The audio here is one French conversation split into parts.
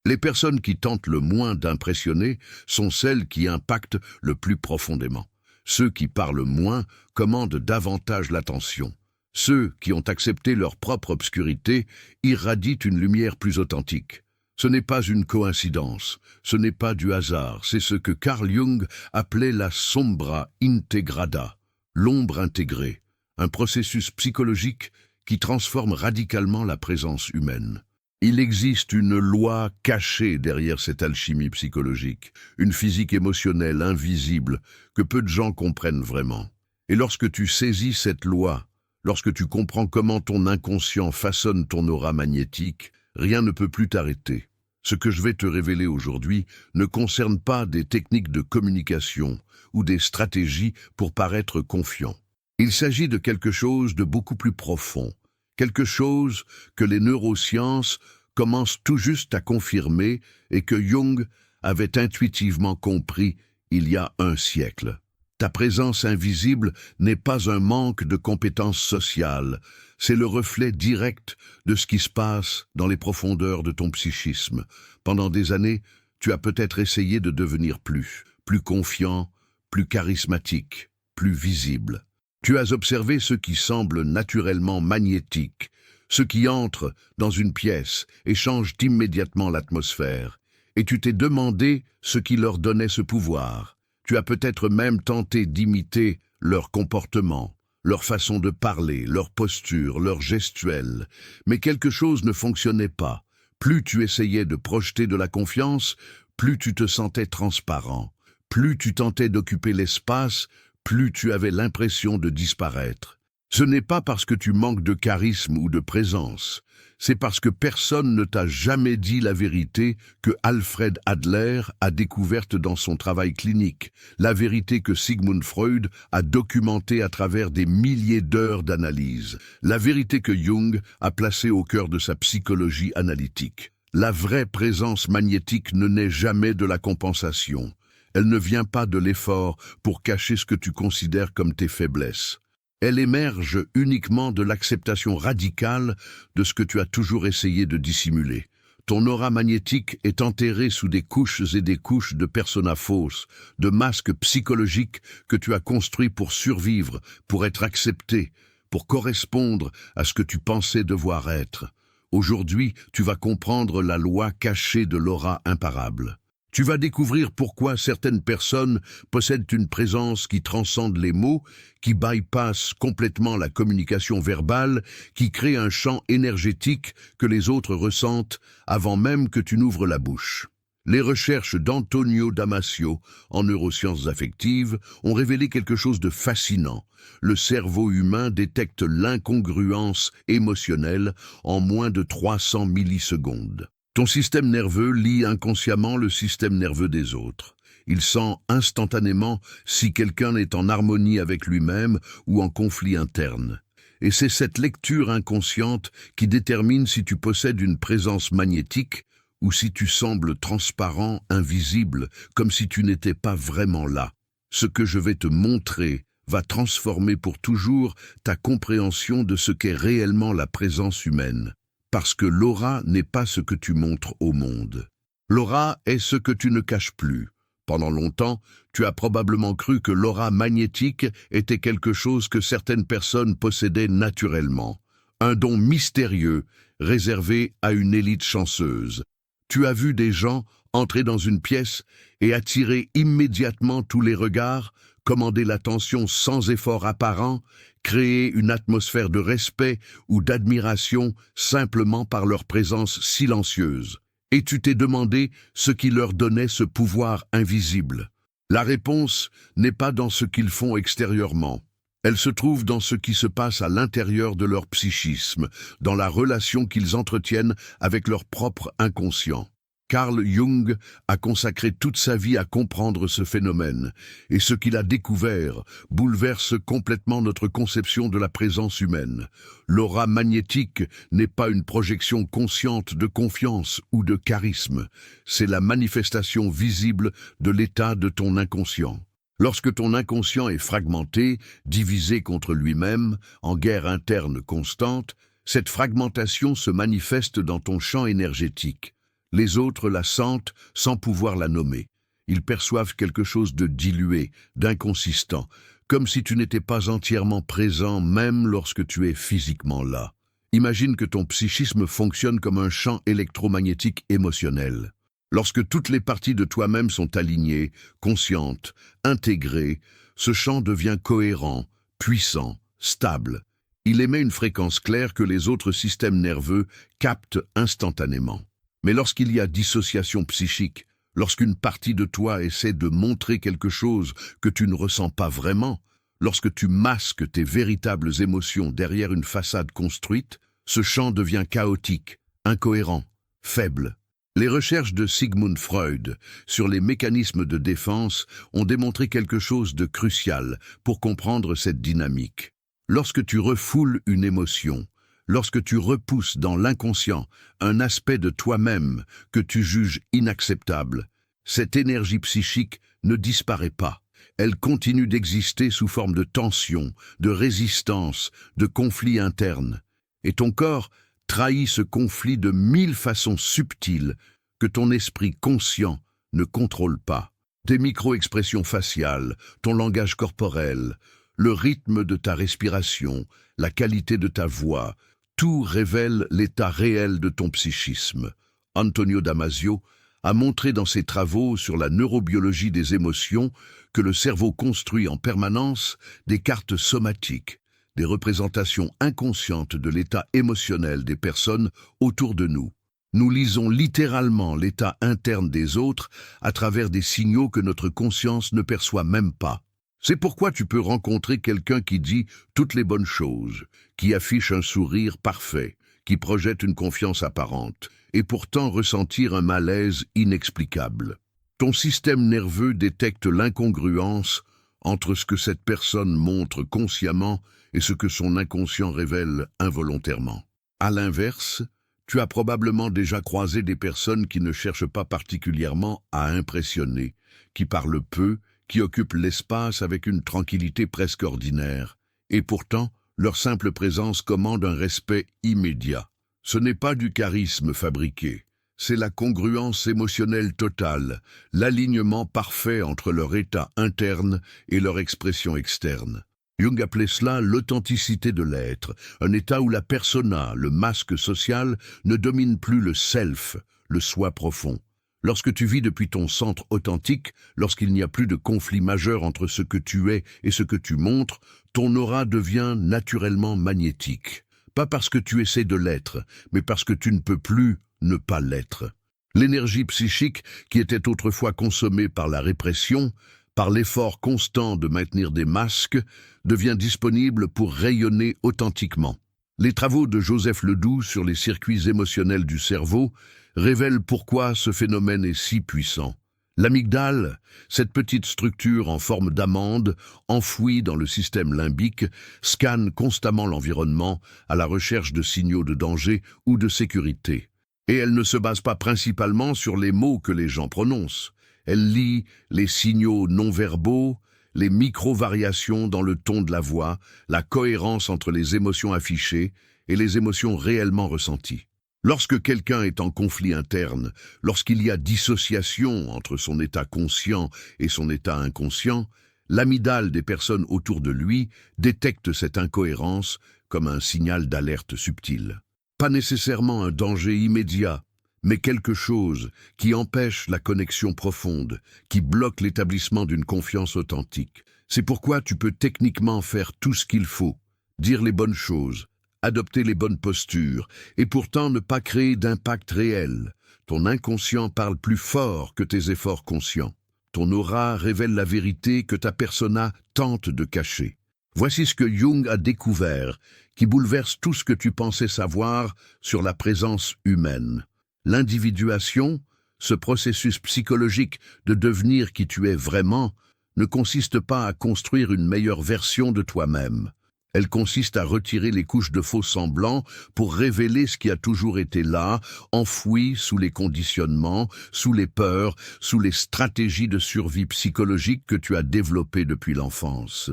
Les personnes qui tentent le moins d'impressionner sont celles qui impactent le plus profondément. Ceux qui parlent moins commandent davantage l'attention. Ceux qui ont accepté leur propre obscurité irradient une lumière plus authentique. Ce n'est pas une coïncidence, ce n'est pas du hasard, c'est ce que Carl Jung appelait la sombra integrata, l'ombre intégrée, un processus psychologique qui transforme radicalement la présence humaine. Il existe une loi cachée derrière cette alchimie psychologique, une physique émotionnelle invisible que peu de gens comprennent vraiment. Et lorsque tu saisis cette loi, lorsque tu comprends comment ton inconscient façonne ton aura magnétique, rien ne peut plus t'arrêter. Ce que je vais te révéler aujourd'hui ne concerne pas des techniques de communication ou des stratégies pour paraître confiant. Il s'agit de quelque chose de beaucoup plus profond, quelque chose que les neurosciences commencent tout juste à confirmer et que Jung avait intuitivement compris il y a un siècle. Ta présence invisible n'est pas un manque de compétences sociales, c'est le reflet direct de ce qui se passe dans les profondeurs de ton psychisme. Pendant des années, tu as peut-être essayé de devenir plus confiant, plus charismatique, plus visible. Tu as observé ce qui semble naturellement magnétique, ceux qui entrent dans une pièce et changent immédiatement l'atmosphère, et tu t'es demandé ce qui leur donnait ce pouvoir. Tu as peut-être même tenté d'imiter leur comportement, leur façon de parler, leur posture, leur gestuelle, mais quelque chose ne fonctionnait pas. Plus tu essayais de projeter de la confiance, plus tu te sentais transparent. Plus tu tentais d'occuper l'espace, plus tu avais l'impression de disparaître. Ce n'est pas parce que tu manques de charisme ou de présence, c'est parce que personne ne t'a jamais dit la vérité que Alfred Adler a découverte dans son travail clinique, la vérité que Sigmund Freud a documentée à travers des milliers d'heures d'analyse, la vérité que Jung a placée au cœur de sa psychologie analytique. La vraie présence magnétique ne naît jamais de la compensation. Elle ne vient pas de l'effort pour cacher ce que tu considères comme tes faiblesses. Elle émerge uniquement de l'acceptation radicale de ce que tu as toujours essayé de dissimuler. Ton aura magnétique est enterrée sous des couches et des couches de persona fausses, de masques psychologiques que tu as construits pour survivre, pour être accepté, pour correspondre à ce que tu pensais devoir être. Aujourd'hui, tu vas comprendre la loi cachée de l'aura imparable. Tu vas découvrir pourquoi certaines personnes possèdent une présence qui transcende les mots, qui bypasse complètement la communication verbale, qui crée un champ énergétique que les autres ressentent avant même que tu n'ouvres la bouche. Les recherches d'Antonio Damasio en neurosciences affectives ont révélé quelque chose de fascinant. Le cerveau humain détecte l'incongruence émotionnelle en moins de 300 millisecondes. Ton système nerveux lit inconsciemment le système nerveux des autres. Il sent instantanément si quelqu'un est en harmonie avec lui-même ou en conflit interne. Et c'est cette lecture inconsciente qui détermine si tu possèdes une présence magnétique ou si tu sembles transparent, invisible, comme si tu n'étais pas vraiment là. Ce que je vais te montrer va transformer pour toujours ta compréhension de ce qu'est réellement la présence humaine. Parce que l'aura n'est pas ce que tu montres au monde. L'aura est ce que tu ne caches plus. Pendant longtemps, tu as probablement cru que l'aura magnétique était quelque chose que certaines personnes possédaient naturellement, un don mystérieux réservé à une élite chanceuse. Tu as vu des gens entrer dans une pièce et attirer immédiatement tous les regards, commander l'attention sans effort apparent, créer une atmosphère de respect ou d'admiration simplement par leur présence silencieuse. Et tu t'es demandé ce qui leur donnait ce pouvoir invisible. La réponse n'est pas dans ce qu'ils font extérieurement. Elle se trouve dans ce qui se passe à l'intérieur de leur psychisme, dans la relation qu'ils entretiennent avec leur propre inconscient. Carl Jung a consacré toute sa vie à comprendre ce phénomène, et ce qu'il a découvert bouleverse complètement notre conception de la présence humaine. L'aura magnétique n'est pas une projection consciente de confiance ou de charisme, c'est la manifestation visible de l'état de ton inconscient. Lorsque ton inconscient est fragmenté, divisé contre lui-même, en guerre interne constante, cette fragmentation se manifeste dans ton champ énergétique. Les autres la sentent sans pouvoir la nommer. Ils perçoivent quelque chose de dilué, d'inconsistant, comme si tu n'étais pas entièrement présent même lorsque tu es physiquement là. Imagine que ton psychisme fonctionne comme un champ électromagnétique émotionnel. Lorsque toutes les parties de toi-même sont alignées, conscientes, intégrées, ce champ devient cohérent, puissant, stable. Il émet une fréquence claire que les autres systèmes nerveux captent instantanément. Mais lorsqu'il y a dissociation psychique, lorsqu'une partie de toi essaie de montrer quelque chose que tu ne ressens pas vraiment, lorsque tu masques tes véritables émotions derrière une façade construite, ce champ devient chaotique, incohérent, faible. Les recherches de Sigmund Freud sur les mécanismes de défense ont démontré quelque chose de crucial pour comprendre cette dynamique. Lorsque tu refoules une émotion, lorsque tu repousses dans l'inconscient un aspect de toi-même que tu juges inacceptable, cette énergie psychique ne disparaît pas. Elle continue d'exister sous forme de tension, de résistance, de conflit interne. Et ton corps trahit ce conflit de 1000 façons subtiles que ton esprit conscient ne contrôle pas. Tes micro-expressions faciales, ton langage corporel, le rythme de ta respiration, la qualité de ta voix, tout révèle l'état réel de ton psychisme. Antonio Damasio a montré dans ses travaux sur la neurobiologie des émotions que le cerveau construit en permanence des cartes somatiques, des représentations inconscientes de l'état émotionnel des personnes autour de nous. Nous lisons littéralement l'état interne des autres à travers des signaux que notre conscience ne perçoit même pas. C'est pourquoi tu peux rencontrer quelqu'un qui dit toutes les bonnes choses, qui affiche un sourire parfait, qui projette une confiance apparente, et pourtant ressentir un malaise inexplicable. Ton système nerveux détecte l'incongruence entre ce que cette personne montre consciemment et ce que son inconscient révèle involontairement. À l'inverse, tu as probablement déjà croisé des personnes qui ne cherchent pas particulièrement à impressionner, qui parlent peu, qui occupent l'espace avec une tranquillité presque ordinaire, et pourtant, leur simple présence commande un respect immédiat. Ce n'est pas du charisme fabriqué, c'est la congruence émotionnelle totale, l'alignement parfait entre leur état interne et leur expression externe. Jung appelait cela l'authenticité de l'être, un état où la persona, le masque social, ne domine plus le self, le soi profond. Lorsque tu vis depuis ton centre authentique, lorsqu'il n'y a plus de conflit majeur entre ce que tu es et ce que tu montres, ton aura devient naturellement magnétique. Pas parce que tu essaies de l'être, mais parce que tu ne peux plus ne pas l'être. L'énergie psychique, qui était autrefois consommée par la répression, par l'effort constant de maintenir des masques, devient disponible pour rayonner authentiquement. Les travaux de Joseph Ledoux sur les circuits émotionnels du cerveau révèlent pourquoi ce phénomène est si puissant. L'amygdale, cette petite structure en forme d'amande, enfouie dans le système limbique, scanne constamment l'environnement à la recherche de signaux de danger ou de sécurité. Et elle ne se base pas principalement sur les mots que les gens prononcent. Elle lit les signaux non-verbaux, les micro-variations dans le ton de la voix, la cohérence entre les émotions affichées et les émotions réellement ressenties. Lorsque quelqu'un est en conflit interne, lorsqu'il y a dissociation entre son état conscient et son état inconscient, l'amygdale des personnes autour de lui détecte cette incohérence comme un signal d'alerte subtil. Pas nécessairement un danger immédiat, mais quelque chose qui empêche la connexion profonde, qui bloque l'établissement d'une confiance authentique. C'est pourquoi tu peux techniquement faire tout ce qu'il faut, dire les bonnes choses, adopter les bonnes postures, et pourtant ne pas créer d'impact réel. Ton inconscient parle plus fort que tes efforts conscients. Ton aura révèle la vérité que ta persona tente de cacher. Voici ce que Jung a découvert, qui bouleverse tout ce que tu pensais savoir sur la présence humaine. L'individuation, ce processus psychologique de devenir qui tu es vraiment, ne consiste pas à construire une meilleure version de toi-même. Elle consiste à retirer les couches de faux semblants pour révéler ce qui a toujours été là, enfoui sous les conditionnements, sous les peurs, sous les stratégies de survie psychologique que tu as développées depuis l'enfance.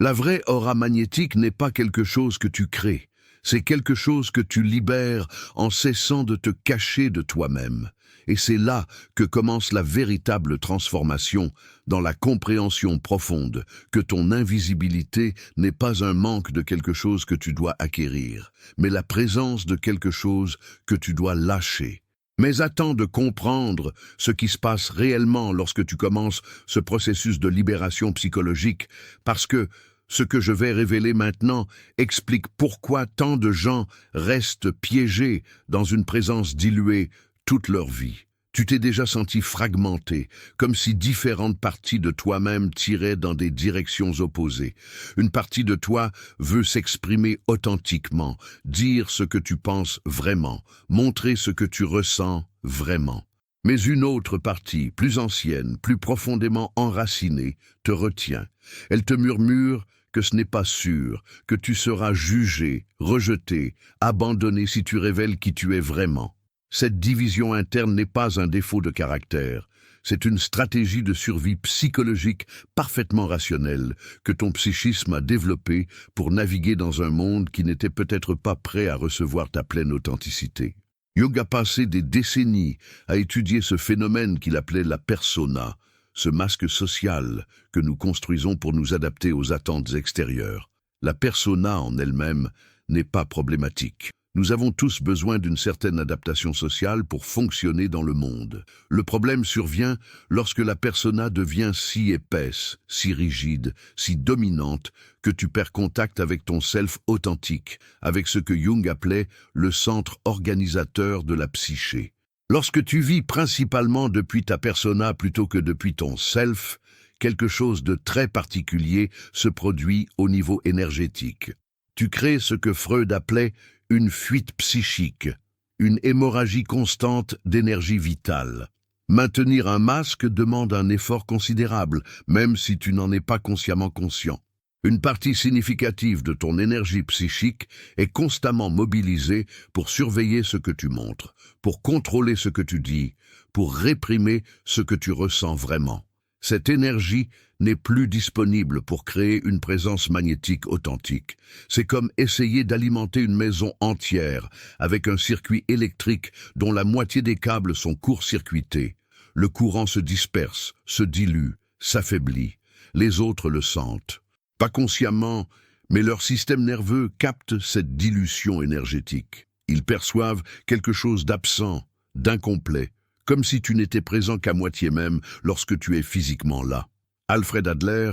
La vraie aura magnétique n'est pas quelque chose que tu crées, c'est quelque chose que tu libères en cessant de te cacher de toi-même. Et c'est là que commence la véritable transformation, dans la compréhension profonde que ton invisibilité n'est pas un manque de quelque chose que tu dois acquérir, mais la présence de quelque chose que tu dois lâcher. Mais attends de comprendre ce qui se passe réellement lorsque tu commences ce processus de libération psychologique, parce que ce que je vais révéler maintenant explique pourquoi tant de gens restent piégés dans une présence diluée toute leur vie. Tu t'es déjà senti fragmenté, comme si différentes parties de toi-même tiraient dans des directions opposées. Une partie de toi veut s'exprimer authentiquement, dire ce que tu penses vraiment, montrer ce que tu ressens vraiment. Mais une autre partie, plus ancienne, plus profondément enracinée, te retient. Elle te murmure que ce n'est pas sûr, que tu seras jugé, rejeté, abandonné si tu révèles qui tu es vraiment. Cette division interne n'est pas un défaut de caractère, c'est une stratégie de survie psychologique parfaitement rationnelle que ton psychisme a développée pour naviguer dans un monde qui n'était peut-être pas prêt à recevoir ta pleine authenticité. Jung a passé des décennies à étudier ce phénomène qu'il appelait la persona, ce masque social que nous construisons pour nous adapter aux attentes extérieures. La persona en elle-même n'est pas problématique. Nous avons tous besoin d'une certaine adaptation sociale pour fonctionner dans le monde. Le problème survient lorsque la persona devient si épaisse, si rigide, si dominante, que tu perds contact avec ton self authentique, avec ce que Jung appelait le centre organisateur de la psyché. Lorsque tu vis principalement depuis ta persona plutôt que depuis ton self, quelque chose de très particulier se produit au niveau énergétique. Tu crées ce que Freud appelait une fuite psychique, une hémorragie constante d'énergie vitale. Maintenir un masque demande un effort considérable, même si tu n'en es pas consciemment conscient. Une partie significative de ton énergie psychique est constamment mobilisée pour surveiller ce que tu montres, pour contrôler ce que tu dis, pour réprimer ce que tu ressens vraiment. Cette énergie n'est plus disponible pour créer une présence magnétique authentique. C'est comme essayer d'alimenter une maison entière avec un circuit électrique dont la moitié des câbles sont court-circuités. Le courant se disperse, se dilue, s'affaiblit. Les autres le sentent. Pas consciemment, mais leur système nerveux capte cette dilution énergétique. Ils perçoivent quelque chose d'absent, d'incomplet, comme si tu n'étais présent qu'à moitié même lorsque tu es physiquement là. Alfred Adler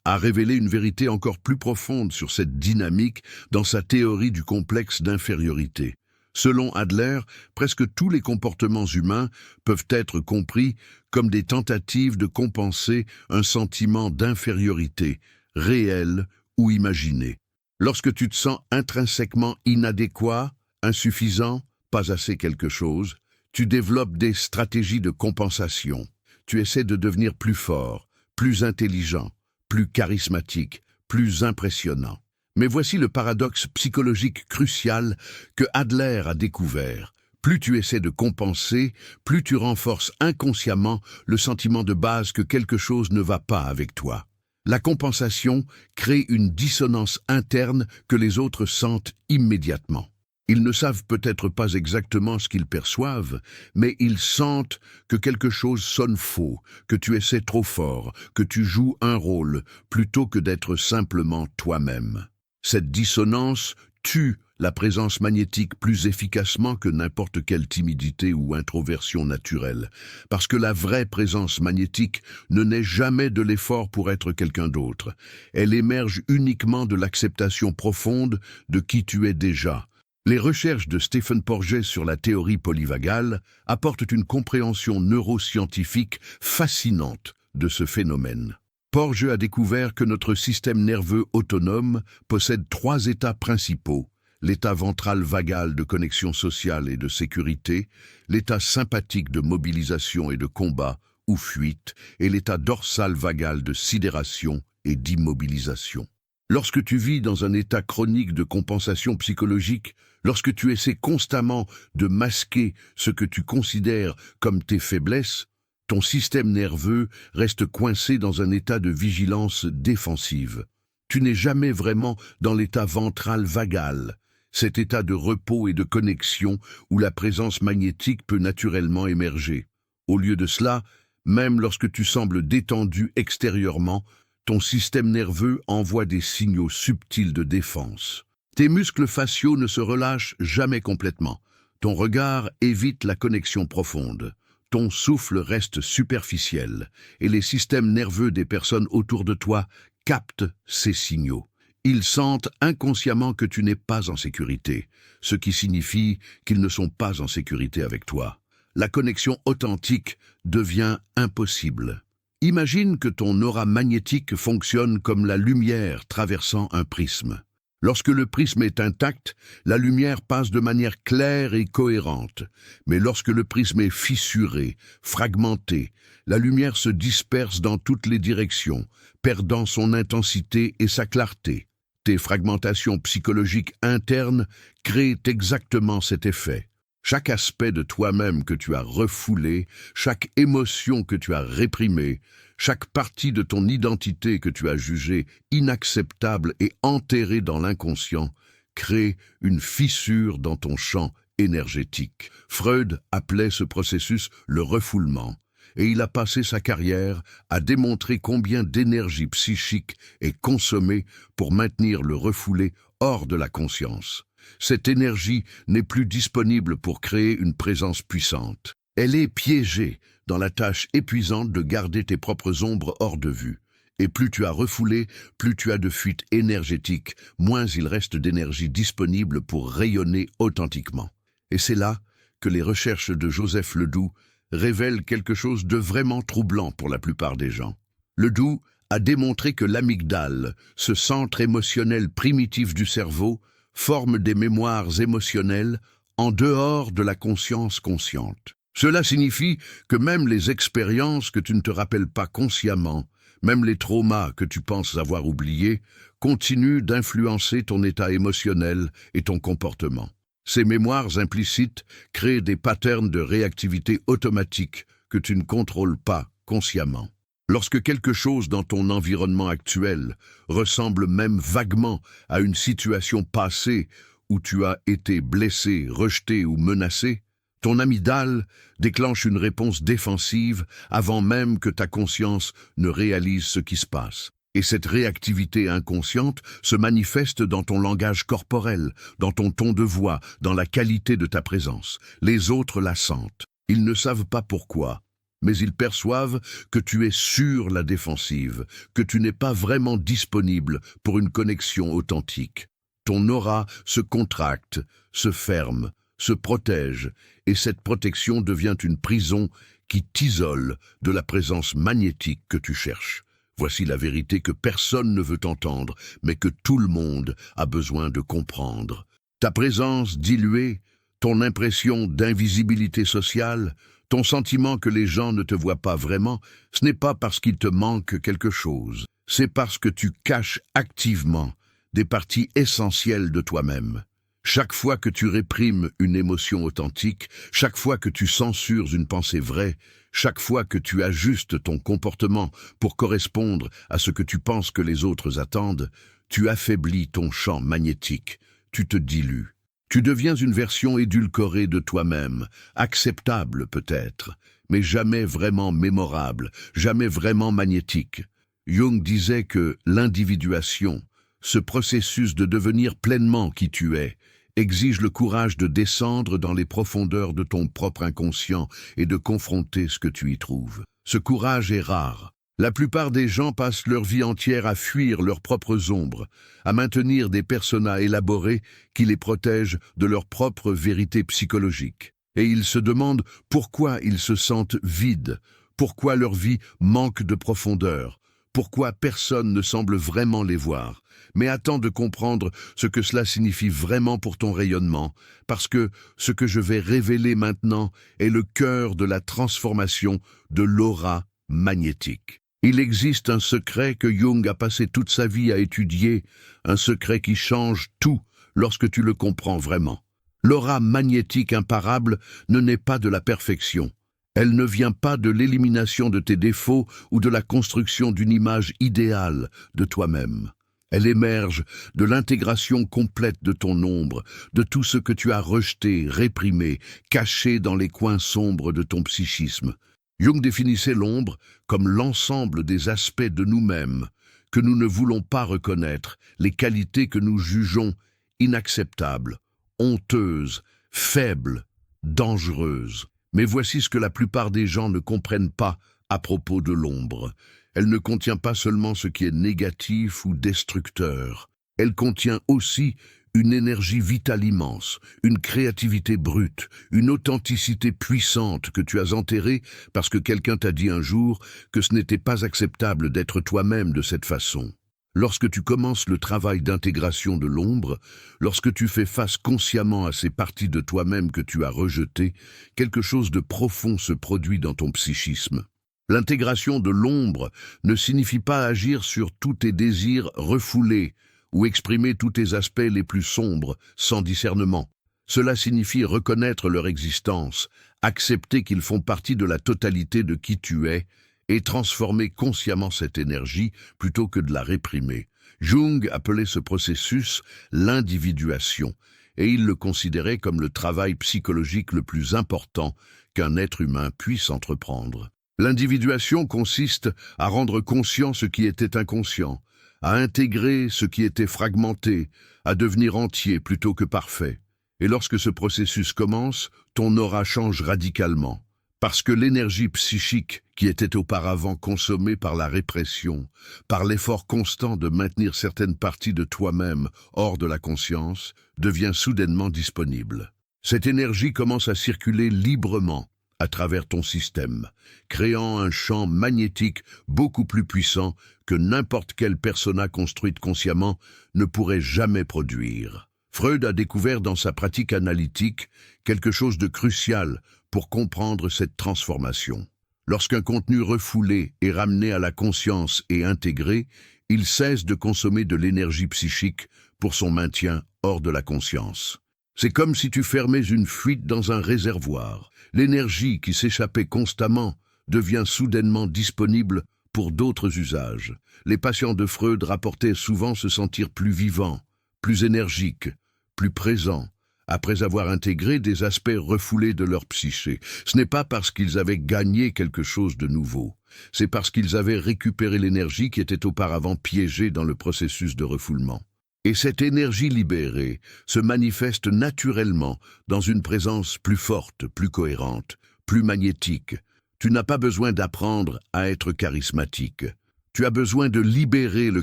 a révélé une vérité encore plus profonde sur cette dynamique dans sa théorie du complexe d'infériorité. Selon Adler, presque tous les comportements humains peuvent être compris comme des tentatives de compenser un sentiment d'infériorité, réel ou imaginé. Lorsque tu te sens intrinsèquement inadéquat, insuffisant, pas assez quelque chose, tu développes des stratégies de compensation. Tu essaies de devenir plus fort, plus intelligent, plus charismatique, plus impressionnant. Mais voici le paradoxe psychologique crucial que Adler a découvert. Plus tu essaies de compenser, plus tu renforces inconsciemment le sentiment de base que quelque chose ne va pas avec toi. La compensation crée une dissonance interne que les autres sentent immédiatement. Ils ne savent peut-être pas exactement ce qu'ils perçoivent, mais ils sentent que quelque chose sonne faux, que tu essaies trop fort, que tu joues un rôle, plutôt que d'être simplement toi-même. Cette dissonance tue la présence magnétique plus efficacement que n'importe quelle timidité ou introversion naturelle, parce que la vraie présence magnétique ne naît jamais de l'effort pour être quelqu'un d'autre. Elle émerge uniquement de l'acceptation profonde de qui tu es déjà. Les recherches de Stephen Porges sur la théorie polyvagale apportent une compréhension neuroscientifique fascinante de ce phénomène. Porges a découvert que notre système nerveux autonome possède 3 états principaux: l'état ventral vagal de connexion sociale et de sécurité, l'état sympathique de mobilisation et de combat ou fuite, et l'état dorsal vagal de sidération et d'immobilisation. Lorsque tu vis dans un état chronique de compensation psychologique, lorsque tu essaies constamment de masquer ce que tu considères comme tes faiblesses, ton système nerveux reste coincé dans un état de vigilance défensive. Tu n'es jamais vraiment dans l'état ventral vagal, cet état de repos et de connexion où la présence magnétique peut naturellement émerger. Au lieu de cela, même lorsque tu sembles détendu extérieurement, ton système nerveux envoie des signaux subtils de défense. Tes muscles faciaux ne se relâchent jamais complètement. Ton regard évite la connexion profonde. Ton souffle reste superficiel et les systèmes nerveux des personnes autour de toi captent ces signaux. Ils sentent inconsciemment que tu n'es pas en sécurité, ce qui signifie qu'ils ne sont pas en sécurité avec toi. La connexion authentique devient impossible. Imagine que ton aura magnétique fonctionne comme la lumière traversant un prisme. Lorsque le prisme est intact, la lumière passe de manière claire et cohérente. Mais lorsque le prisme est fissuré, fragmenté, la lumière se disperse dans toutes les directions, perdant son intensité et sa clarté. Tes fragmentations psychologiques internes créent exactement cet effet. Chaque aspect de toi-même que tu as refoulé, chaque émotion que tu as réprimée, chaque partie de ton identité que tu as jugée inacceptable et enterrée dans l'inconscient, crée une fissure dans ton champ énergétique. Freud appelait ce processus le refoulement, et il a passé sa carrière à démontrer combien d'énergie psychique est consommée pour maintenir le refoulé hors de la conscience. Cette énergie n'est plus disponible pour créer une présence puissante. Elle est piégée dans la tâche épuisante de garder tes propres ombres hors de vue. Et plus tu as refoulé, plus tu as de fuites énergétiques, moins il reste d'énergie disponible pour rayonner authentiquement. Et c'est là que les recherches de Joseph Ledoux révèlent quelque chose de vraiment troublant pour la plupart des gens. Ledoux a démontré que l'amygdale, ce centre émotionnel primitif du cerveau, forme des mémoires émotionnelles en dehors de la conscience consciente. Cela signifie que même les expériences que tu ne te rappelles pas consciemment, même les traumas que tu penses avoir oubliés, continuent d'influencer ton état émotionnel et ton comportement. Ces mémoires implicites créent des patterns de réactivité automatique que tu ne contrôles pas consciemment. Lorsque quelque chose dans ton environnement actuel ressemble même vaguement à une situation passée où tu as été blessé, rejeté ou menacé, ton amygdale déclenche une réponse défensive avant même que ta conscience ne réalise ce qui se passe. Et cette réactivité inconsciente se manifeste dans ton langage corporel, dans ton ton de voix, dans la qualité de ta présence. Les autres la sentent. Ils ne savent pas pourquoi, mais ils perçoivent que tu es sur la défensive, que tu n'es pas vraiment disponible pour une connexion authentique. Ton aura se contracte, se ferme, se protège, et cette protection devient une prison qui t'isole de la présence magnétique que tu cherches. Voici la vérité que personne ne veut entendre, mais que tout le monde a besoin de comprendre. Ta présence diluée, ton impression d'invisibilité sociale, ton sentiment que les gens ne te voient pas vraiment, ce n'est pas parce qu'il te manque quelque chose. C'est parce que tu caches activement des parties essentielles de toi-même. Chaque fois que tu réprimes une émotion authentique, chaque fois que tu censures une pensée vraie, chaque fois que tu ajustes ton comportement pour correspondre à ce que tu penses que les autres attendent, tu affaiblis ton champ magnétique, tu te dilues. Tu deviens une version édulcorée de toi-même, acceptable peut-être, mais jamais vraiment mémorable, jamais vraiment magnétique. Jung disait que l'individuation, ce processus de devenir pleinement qui tu es, exige le courage de descendre dans les profondeurs de ton propre inconscient et de confronter ce que tu y trouves. Ce courage est rare. La plupart des gens passent leur vie entière à fuir leurs propres ombres, à maintenir des personas élaborés qui les protègent de leur propre vérité psychologique. Et ils se demandent pourquoi ils se sentent vides, pourquoi leur vie manque de profondeur, pourquoi personne ne semble vraiment les voir. Mais attends de comprendre ce que cela signifie vraiment pour ton rayonnement, parce que ce que je vais révéler maintenant est le cœur de la transformation de l'aura magnétique. Il existe un secret que Jung a passé toute sa vie à étudier, un secret qui change tout lorsque tu le comprends vraiment. L'aura magnétique imparable ne naît pas de la perfection. Elle ne vient pas de l'élimination de tes défauts ou de la construction d'une image idéale de toi-même. Elle émerge de l'intégration complète de ton ombre, de tout ce que tu as rejeté, réprimé, caché dans les coins sombres de ton psychisme. Jung définissait l'ombre comme l'ensemble des aspects de nous-mêmes que nous ne voulons pas reconnaître, les qualités que nous jugeons inacceptables, honteuses, faibles, dangereuses. Mais voici ce que la plupart des gens ne comprennent pas à propos de l'ombre. Elle ne contient pas seulement ce qui est négatif ou destructeur. Elle contient aussi une énergie vitale immense, une créativité brute, une authenticité puissante que tu as enterrée parce que quelqu'un t'a dit un jour que ce n'était pas acceptable d'être toi-même de cette façon. Lorsque tu commences le travail d'intégration de l'ombre, lorsque tu fais face consciemment à ces parties de toi-même que tu as rejetées, quelque chose de profond se produit dans ton psychisme. L'intégration de l'ombre ne signifie pas agir sur tous tes désirs refoulés ou exprimer tous tes aspects les plus sombres sans discernement. Cela signifie reconnaître leur existence, accepter qu'ils font partie de la totalité de qui tu es et transformer consciemment cette énergie plutôt que de la réprimer. Jung appelait ce processus l'individuation et il le considérait comme le travail psychologique le plus important qu'un être humain puisse entreprendre. L'individuation consiste à rendre conscient ce qui était inconscient, à intégrer ce qui était fragmenté, à devenir entier plutôt que parfait. Et lorsque ce processus commence, ton aura change radicalement. Parce que l'énergie psychique qui était auparavant consommée par la répression, par l'effort constant de maintenir certaines parties de toi-même hors de la conscience, devient soudainement disponible. Cette énergie commence à circuler librement à travers ton système, créant un champ magnétique beaucoup plus puissant que n'importe quelle persona construite consciemment ne pourrait jamais produire. Freud a découvert dans sa pratique analytique quelque chose de crucial pour comprendre cette transformation. Lorsqu'un contenu refoulé est ramené à la conscience et intégré, il cesse de consommer de l'énergie psychique pour son maintien hors de la conscience. C'est comme si tu fermais une fuite dans un réservoir. L'énergie qui s'échappait constamment devient soudainement disponible pour d'autres usages. Les patients de Freud rapportaient souvent se sentir plus vivants, plus énergiques, plus présents, après avoir intégré des aspects refoulés de leur psyché. Ce n'est pas parce qu'ils avaient gagné quelque chose de nouveau, c'est parce qu'ils avaient récupéré l'énergie qui était auparavant piégée dans le processus de refoulement. Et cette énergie libérée se manifeste naturellement dans une présence plus forte, plus cohérente, plus magnétique. Tu n'as pas besoin d'apprendre à être charismatique. Tu as besoin de libérer le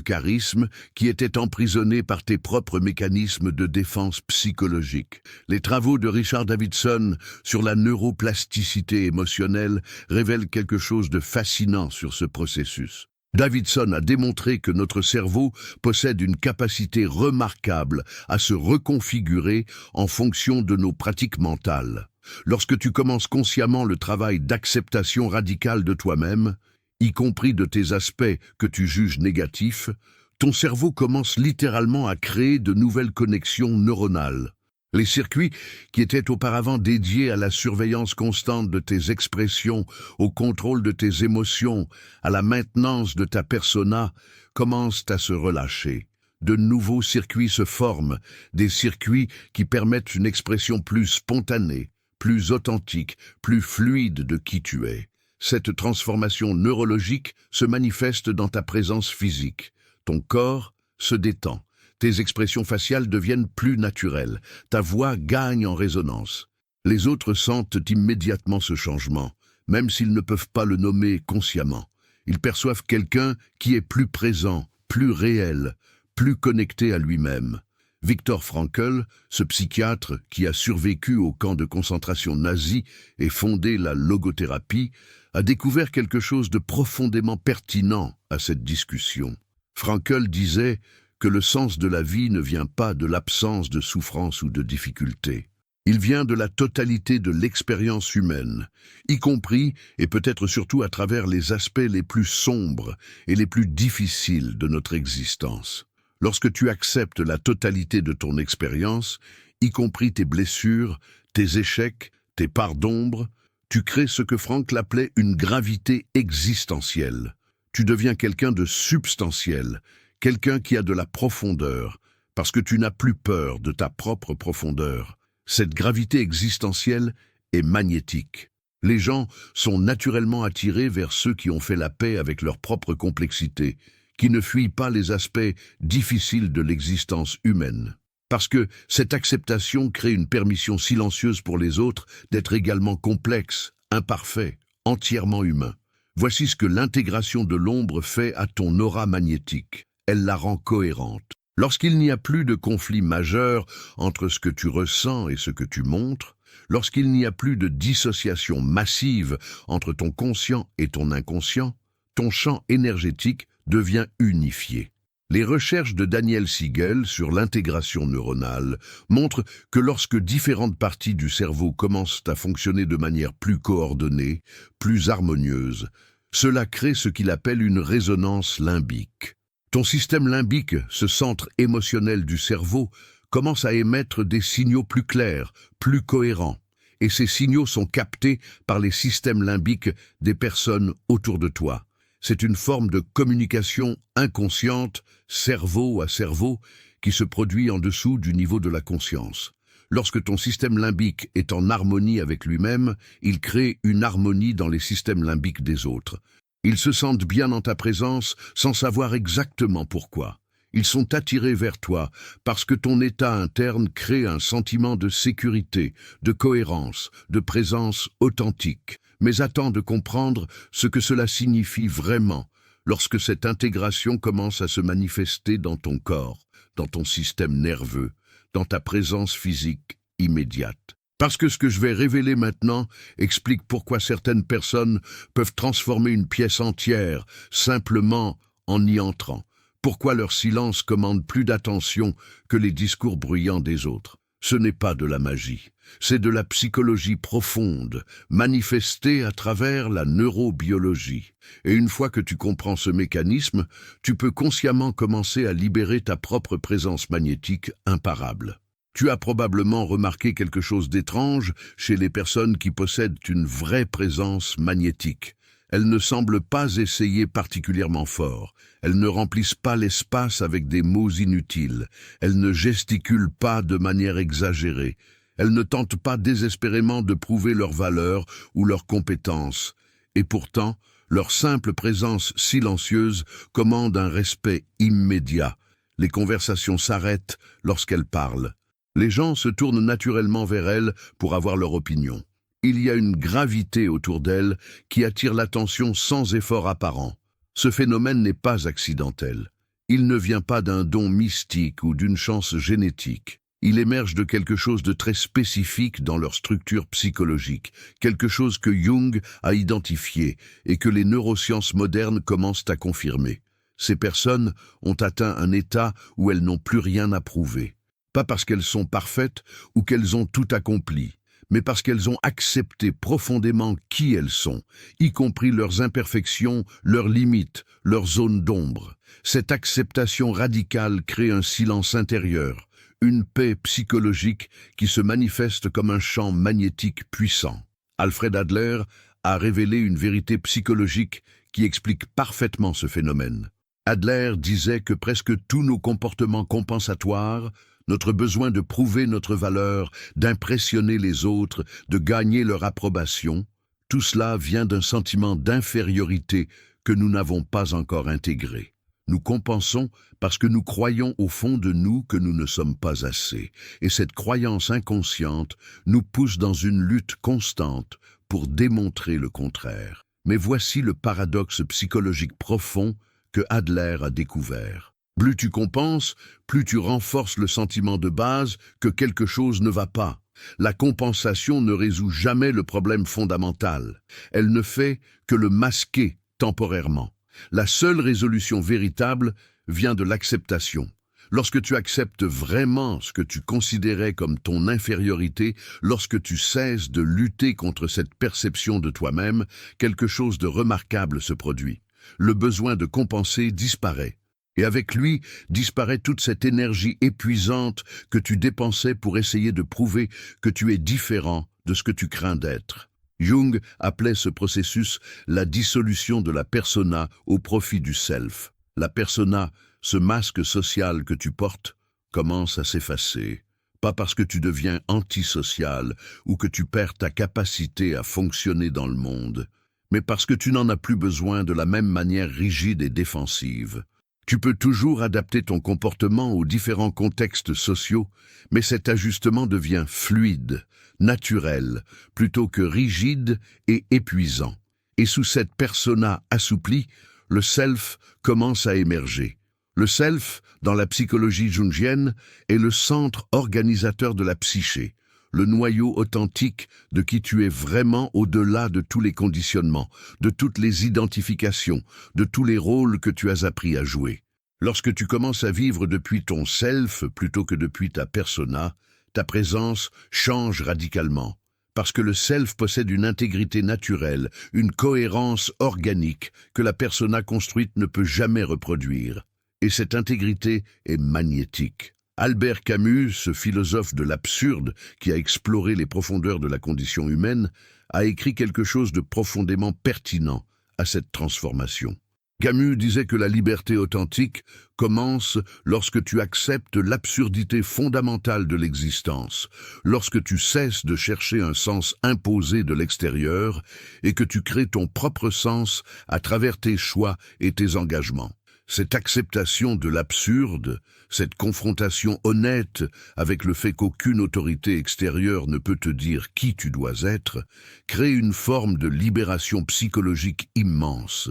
charisme qui était emprisonné par tes propres mécanismes de défense psychologique. Les travaux de Richard Davidson sur la neuroplasticité émotionnelle révèlent quelque chose de fascinant sur ce processus. Davidson a démontré que notre cerveau possède une capacité remarquable à se reconfigurer en fonction de nos pratiques mentales. Lorsque tu commences consciemment le travail d'acceptation radicale de toi-même, y compris de tes aspects que tu juges négatifs, ton cerveau commence littéralement à créer de nouvelles connexions neuronales. Les circuits qui étaient auparavant dédiés à la surveillance constante de tes expressions, au contrôle de tes émotions, à la maintenance de ta persona, commencent à se relâcher. De nouveaux circuits se forment, des circuits qui permettent une expression plus spontanée, plus authentique, plus fluide de qui tu es. Cette transformation neurologique se manifeste dans ta présence physique. Ton corps se détend. Tes expressions faciales deviennent plus naturelles. Ta voix gagne en résonance. Les autres sentent immédiatement ce changement, même s'ils ne peuvent pas le nommer consciemment. Ils perçoivent quelqu'un qui est plus présent, plus réel, plus connecté à lui-même. Viktor Frankl, ce psychiatre qui a survécu au camp de concentration nazi et fondé la logothérapie, a découvert quelque chose de profondément pertinent à cette discussion. Frankl disait que le sens de la vie ne vient pas de l'absence de souffrance ou de difficulté. Il vient de la totalité de l'expérience humaine, y compris et peut-être surtout à travers les aspects les plus sombres et les plus difficiles de notre existence. Lorsque tu acceptes la totalité de ton expérience, y compris tes blessures, tes échecs, tes parts d'ombre, tu crées ce que Frankl appelait une gravité existentielle. Tu deviens quelqu'un de substantiel, quelqu'un qui a de la profondeur, parce que tu n'as plus peur de ta propre profondeur. Cette gravité existentielle est magnétique. Les gens sont naturellement attirés vers ceux qui ont fait la paix avec leur propre complexité, qui ne fuient pas les aspects difficiles de l'existence humaine. Parce que cette acceptation crée une permission silencieuse pour les autres d'être également complexes, imparfaits, entièrement humains. Voici ce que l'intégration de l'ombre fait à ton aura magnétique. Elle la rend cohérente. Lorsqu'il n'y a plus de conflit majeur entre ce que tu ressens et ce que tu montres, lorsqu'il n'y a plus de dissociation massive entre ton conscient et ton inconscient, ton champ énergétique devient unifié. Les recherches de Daniel Siegel sur l'intégration neuronale montrent que lorsque différentes parties du cerveau commencent à fonctionner de manière plus coordonnée, plus harmonieuse, cela crée ce qu'il appelle une résonance limbique. Ton système limbique, ce centre émotionnel du cerveau, commence à émettre des signaux plus clairs, plus cohérents, et ces signaux sont captés par les systèmes limbiques des personnes autour de toi. C'est une forme de communication inconsciente, cerveau à cerveau, qui se produit en dessous du niveau de la conscience. Lorsque ton système limbique est en harmonie avec lui-même, il crée une harmonie dans les systèmes limbiques des autres. Ils se sentent bien en ta présence sans savoir exactement pourquoi. Ils sont attirés vers toi parce que ton état interne crée un sentiment de sécurité, de cohérence, de présence authentique. Mais attends de comprendre ce que cela signifie vraiment lorsque cette intégration commence à se manifester dans ton corps, dans ton système nerveux, dans ta présence physique immédiate. Parce que ce que je vais révéler maintenant explique pourquoi certaines personnes peuvent transformer une pièce entière simplement en y entrant. Pourquoi leur silence commande plus d'attention que les discours bruyants des autres. Ce n'est pas de la magie, c'est de la psychologie profonde, manifestée à travers la neurobiologie. Et une fois que tu comprends ce mécanisme, tu peux consciemment commencer à libérer ta propre présence magnétique imparable. Tu as probablement remarqué quelque chose d'étrange chez les personnes qui possèdent une vraie présence magnétique. Elles ne semblent pas essayer particulièrement fort. Elles ne remplissent pas l'espace avec des mots inutiles. Elles ne gesticulent pas de manière exagérée. Elles ne tentent pas désespérément de prouver leur valeur ou leur compétence. Et pourtant, leur simple présence silencieuse commande un respect immédiat. Les conversations s'arrêtent lorsqu'elles parlent. Les gens se tournent naturellement vers elles pour avoir leur opinion. Il y a une gravité autour d'elle qui attire l'attention sans effort apparent. Ce phénomène n'est pas accidentel. Il ne vient pas d'un don mystique ou d'une chance génétique. Il émerge de quelque chose de très spécifique dans leur structure psychologique, quelque chose que Jung a identifié et que les neurosciences modernes commencent à confirmer. Ces personnes ont atteint un état où elles n'ont plus rien à prouver. Pas parce qu'elles sont parfaites ou qu'elles ont tout accompli, mais parce qu'elles ont accepté profondément qui elles sont, y compris leurs imperfections, leurs limites, leurs zones d'ombre. Cette acceptation radicale crée un silence intérieur, une paix psychologique qui se manifeste comme un champ magnétique puissant. Alfred Adler a révélé une vérité psychologique qui explique parfaitement ce phénomène. Adler disait que presque tous nos comportements compensatoires, notre besoin de prouver notre valeur, d'impressionner les autres, de gagner leur approbation, tout cela vient d'un sentiment d'infériorité que nous n'avons pas encore intégré. Nous compensons parce que nous croyons au fond de nous que nous ne sommes pas assez, et cette croyance inconsciente nous pousse dans une lutte constante pour démontrer le contraire. Mais voici le paradoxe psychologique profond que Adler a découvert. Plus tu compenses, plus tu renforces le sentiment de base que quelque chose ne va pas. La compensation ne résout jamais le problème fondamental. Elle ne fait que le masquer temporairement. La seule résolution véritable vient de l'acceptation. Lorsque tu acceptes vraiment ce que tu considérais comme ton infériorité, lorsque tu cesses de lutter contre cette perception de toi-même, quelque chose de remarquable se produit. Le besoin de compenser disparaît. Et avec lui disparaît toute cette énergie épuisante que tu dépensais pour essayer de prouver que tu es différent de ce que tu crains d'être. Jung appelait ce processus la dissolution de la persona au profit du self. La persona, ce masque social que tu portes, commence à s'effacer. Pas parce que tu deviens antisocial ou que tu perds ta capacité à fonctionner dans le monde, mais parce que tu n'en as plus besoin de la même manière rigide et défensive. Tu peux toujours adapter ton comportement aux différents contextes sociaux, mais cet ajustement devient fluide, naturel, plutôt que rigide et épuisant. Et sous cette persona assouplie, le self commence à émerger. Le self, dans la psychologie jungienne, est le centre organisateur de la psyché, le noyau authentique de qui tu es vraiment au-delà de tous les conditionnements, de toutes les identifications, de tous les rôles que tu as appris à jouer. Lorsque tu commences à vivre depuis ton self plutôt que depuis ta persona, ta présence change radicalement. Parce que le self possède une intégrité naturelle, une cohérence organique que la persona construite ne peut jamais reproduire. Et cette intégrité est magnétique. Albert Camus, ce philosophe de l'absurde qui a exploré les profondeurs de la condition humaine, a écrit quelque chose de profondément pertinent à cette transformation. Camus disait que la liberté authentique commence lorsque tu acceptes l'absurdité fondamentale de l'existence, lorsque tu cesses de chercher un sens imposé de l'extérieur et que tu crées ton propre sens à travers tes choix et tes engagements. Cette acceptation de l'absurde, cette confrontation honnête avec le fait qu'aucune autorité extérieure ne peut te dire qui tu dois être, crée une forme de libération psychologique immense.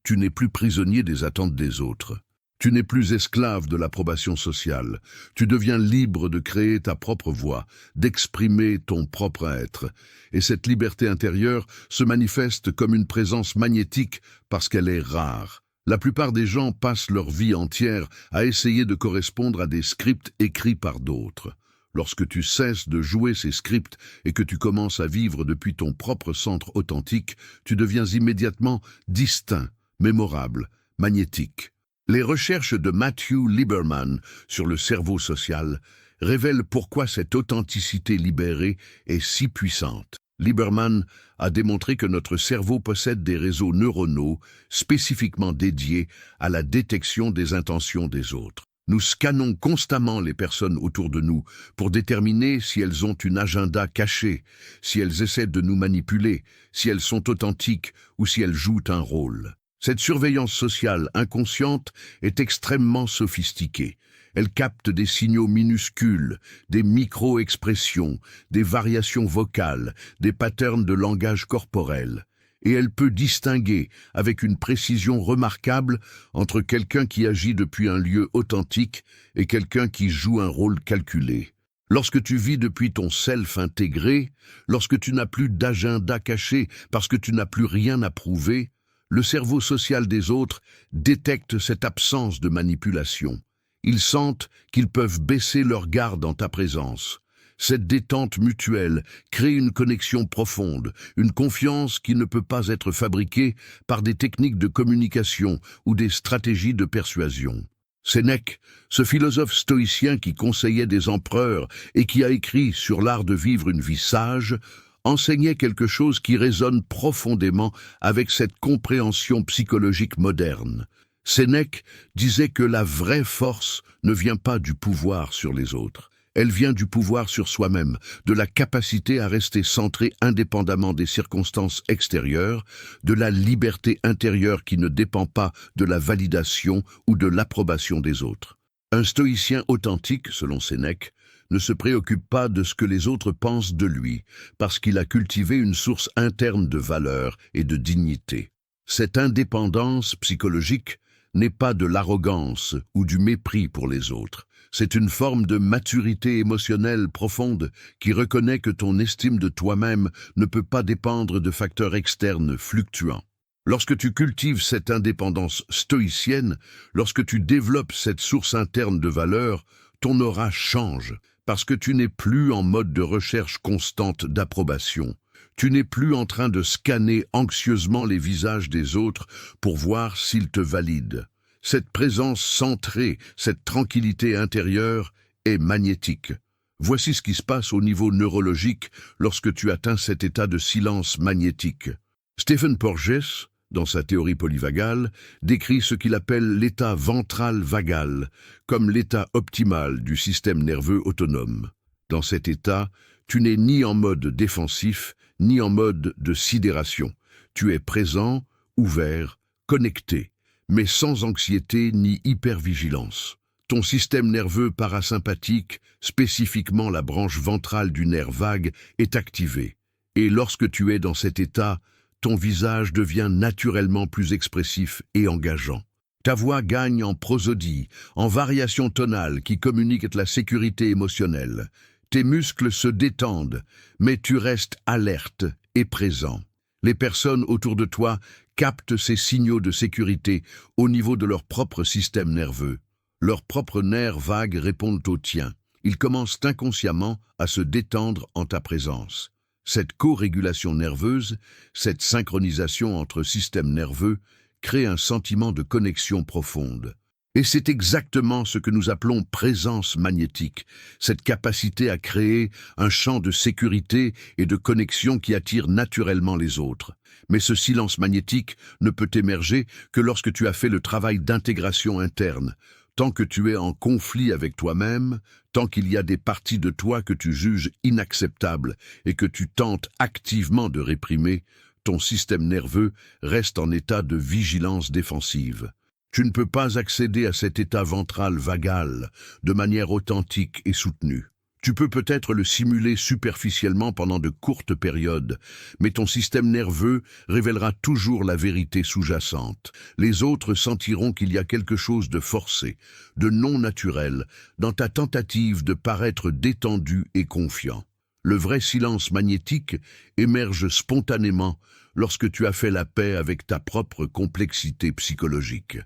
Tu n'es plus prisonnier des attentes des autres. Tu n'es plus esclave de l'approbation sociale. Tu deviens libre de créer ta propre voix, d'exprimer ton propre être. Et cette liberté intérieure se manifeste comme une présence magnétique parce qu'elle est rare. La plupart des gens passent leur vie entière à essayer de correspondre à des scripts écrits par d'autres. Lorsque tu cesses de jouer ces scripts et que tu commences à vivre depuis ton propre centre authentique, tu deviens immédiatement distinct, mémorable, magnétique. Les recherches de Matthew Lieberman sur le cerveau social révèlent pourquoi cette authenticité libérée est si puissante. Lieberman a démontré que notre cerveau possède des réseaux neuronaux spécifiquement dédiés à la détection des intentions des autres. Nous scannons constamment les personnes autour de nous pour déterminer si elles ont une agenda caché, si elles essaient de nous manipuler, si elles sont authentiques ou si elles jouent un rôle. Cette surveillance sociale inconsciente est extrêmement sophistiquée. Elle capte des signaux minuscules, des micro-expressions, des variations vocales, des patterns de langage corporel. Et elle peut distinguer, avec une précision remarquable, entre quelqu'un qui agit depuis un lieu authentique et quelqu'un qui joue un rôle calculé. Lorsque tu vis depuis ton self intégré, lorsque tu n'as plus d'agenda caché parce que tu n'as plus rien à prouver, le cerveau social des autres détecte cette absence de manipulation. Ils sentent qu'ils peuvent baisser leur garde en ta présence. Cette détente mutuelle crée une connexion profonde, une confiance qui ne peut pas être fabriquée par des techniques de communication ou des stratégies de persuasion. Sénèque, ce philosophe stoïcien qui conseillait des empereurs et qui a écrit sur l'art de vivre une vie sage, enseignait quelque chose qui résonne profondément avec cette compréhension psychologique moderne. Sénèque disait que la vraie force ne vient pas du pouvoir sur les autres. Elle vient du pouvoir sur soi-même, de la capacité à rester centré indépendamment des circonstances extérieures, de la liberté intérieure qui ne dépend pas de la validation ou de l'approbation des autres. Un stoïcien authentique, selon Sénèque, ne se préoccupe pas de ce que les autres pensent de lui, parce qu'il a cultivé une source interne de valeur et de dignité. Cette indépendance psychologique n'est pas de l'arrogance ou du mépris pour les autres. C'est une forme de maturité émotionnelle profonde qui reconnaît que ton estime de toi-même ne peut pas dépendre de facteurs externes fluctuants. Lorsque tu cultives cette indépendance stoïcienne, lorsque tu développes cette source interne de valeur, ton aura change, parce que tu n'es plus en mode de recherche constante d'approbation. Tu n'es plus en train de scanner anxieusement les visages des autres pour voir s'ils te valident. Cette présence centrée, cette tranquillité intérieure est magnétique. Voici ce qui se passe au niveau neurologique lorsque tu atteins cet état de silence magnétique. Stephen Porges, dans sa théorie polyvagale, décrit ce qu'il appelle l'état ventral vagal, comme l'état optimal du système nerveux autonome. Dans cet état, tu n'es ni en mode défensif, ni en mode de sidération. Tu es présent, ouvert, connecté, mais sans anxiété ni hypervigilance. Ton système nerveux parasympathique, spécifiquement la branche ventrale du nerf vague, est activé. Et lorsque tu es dans cet état, ton visage devient naturellement plus expressif et engageant. Ta voix gagne en prosodie, en variation tonale qui communique la sécurité émotionnelle. Tes muscles se détendent, mais tu restes alerte et présent. Les personnes autour de toi captent ces signaux de sécurité au niveau de leur propre système nerveux. Leurs propres nerfs vagues répondent aux tiens. Ils commencent inconsciemment à se détendre en ta présence. Cette co-régulation nerveuse, cette synchronisation entre systèmes nerveux, crée un sentiment de connexion profonde. Et c'est exactement ce que nous appelons présence magnétique, cette capacité à créer un champ de sécurité et de connexion qui attire naturellement les autres. Mais ce silence magnétique ne peut émerger que lorsque tu as fait le travail d'intégration interne. Tant que tu es en conflit avec toi-même, tant qu'il y a des parties de toi que tu juges inacceptables et que tu tentes activement de réprimer, ton système nerveux reste en état de vigilance défensive. Tu ne peux pas accéder à cet état ventral vagal de manière authentique et soutenue. Tu peux peut-être le simuler superficiellement pendant de courtes périodes, mais ton système nerveux révélera toujours la vérité sous-jacente. Les autres sentiront qu'il y a quelque chose de forcé, de non naturel, dans ta tentative de paraître détendu et confiant. Le vrai silence magnétique émerge spontanément lorsque tu as fait la paix avec ta propre complexité psychologique.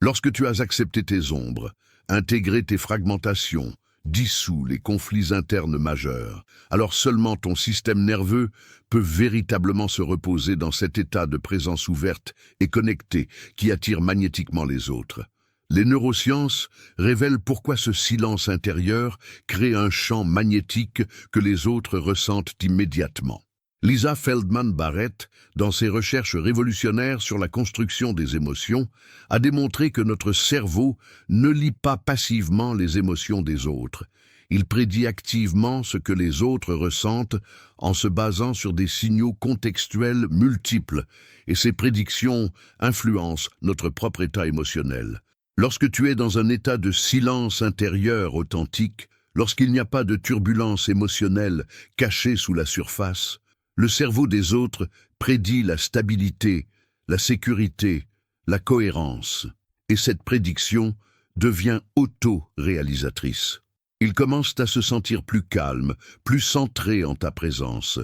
Lorsque tu as accepté tes ombres, intégré tes fragmentations, dissous les conflits internes majeurs, alors seulement ton système nerveux peut véritablement se reposer dans cet état de présence ouverte et connectée qui attire magnétiquement les autres. Les neurosciences révèlent pourquoi ce silence intérieur crée un champ magnétique que les autres ressentent immédiatement. Lisa Feldman Barrett, dans ses recherches révolutionnaires sur la construction des émotions, a démontré que notre cerveau ne lit pas passivement les émotions des autres. Il prédit activement ce que les autres ressentent en se basant sur des signaux contextuels multiples, et ces prédictions influencent notre propre état émotionnel. Lorsque tu es dans un état de silence intérieur authentique, lorsqu'il n'y a pas de turbulence émotionnelle cachée sous la surface, le cerveau des autres prédit la stabilité, la sécurité, la cohérence, et cette prédiction devient auto-réalisatrice. Ils commencent à se sentir plus calmes, plus centrés en ta présence.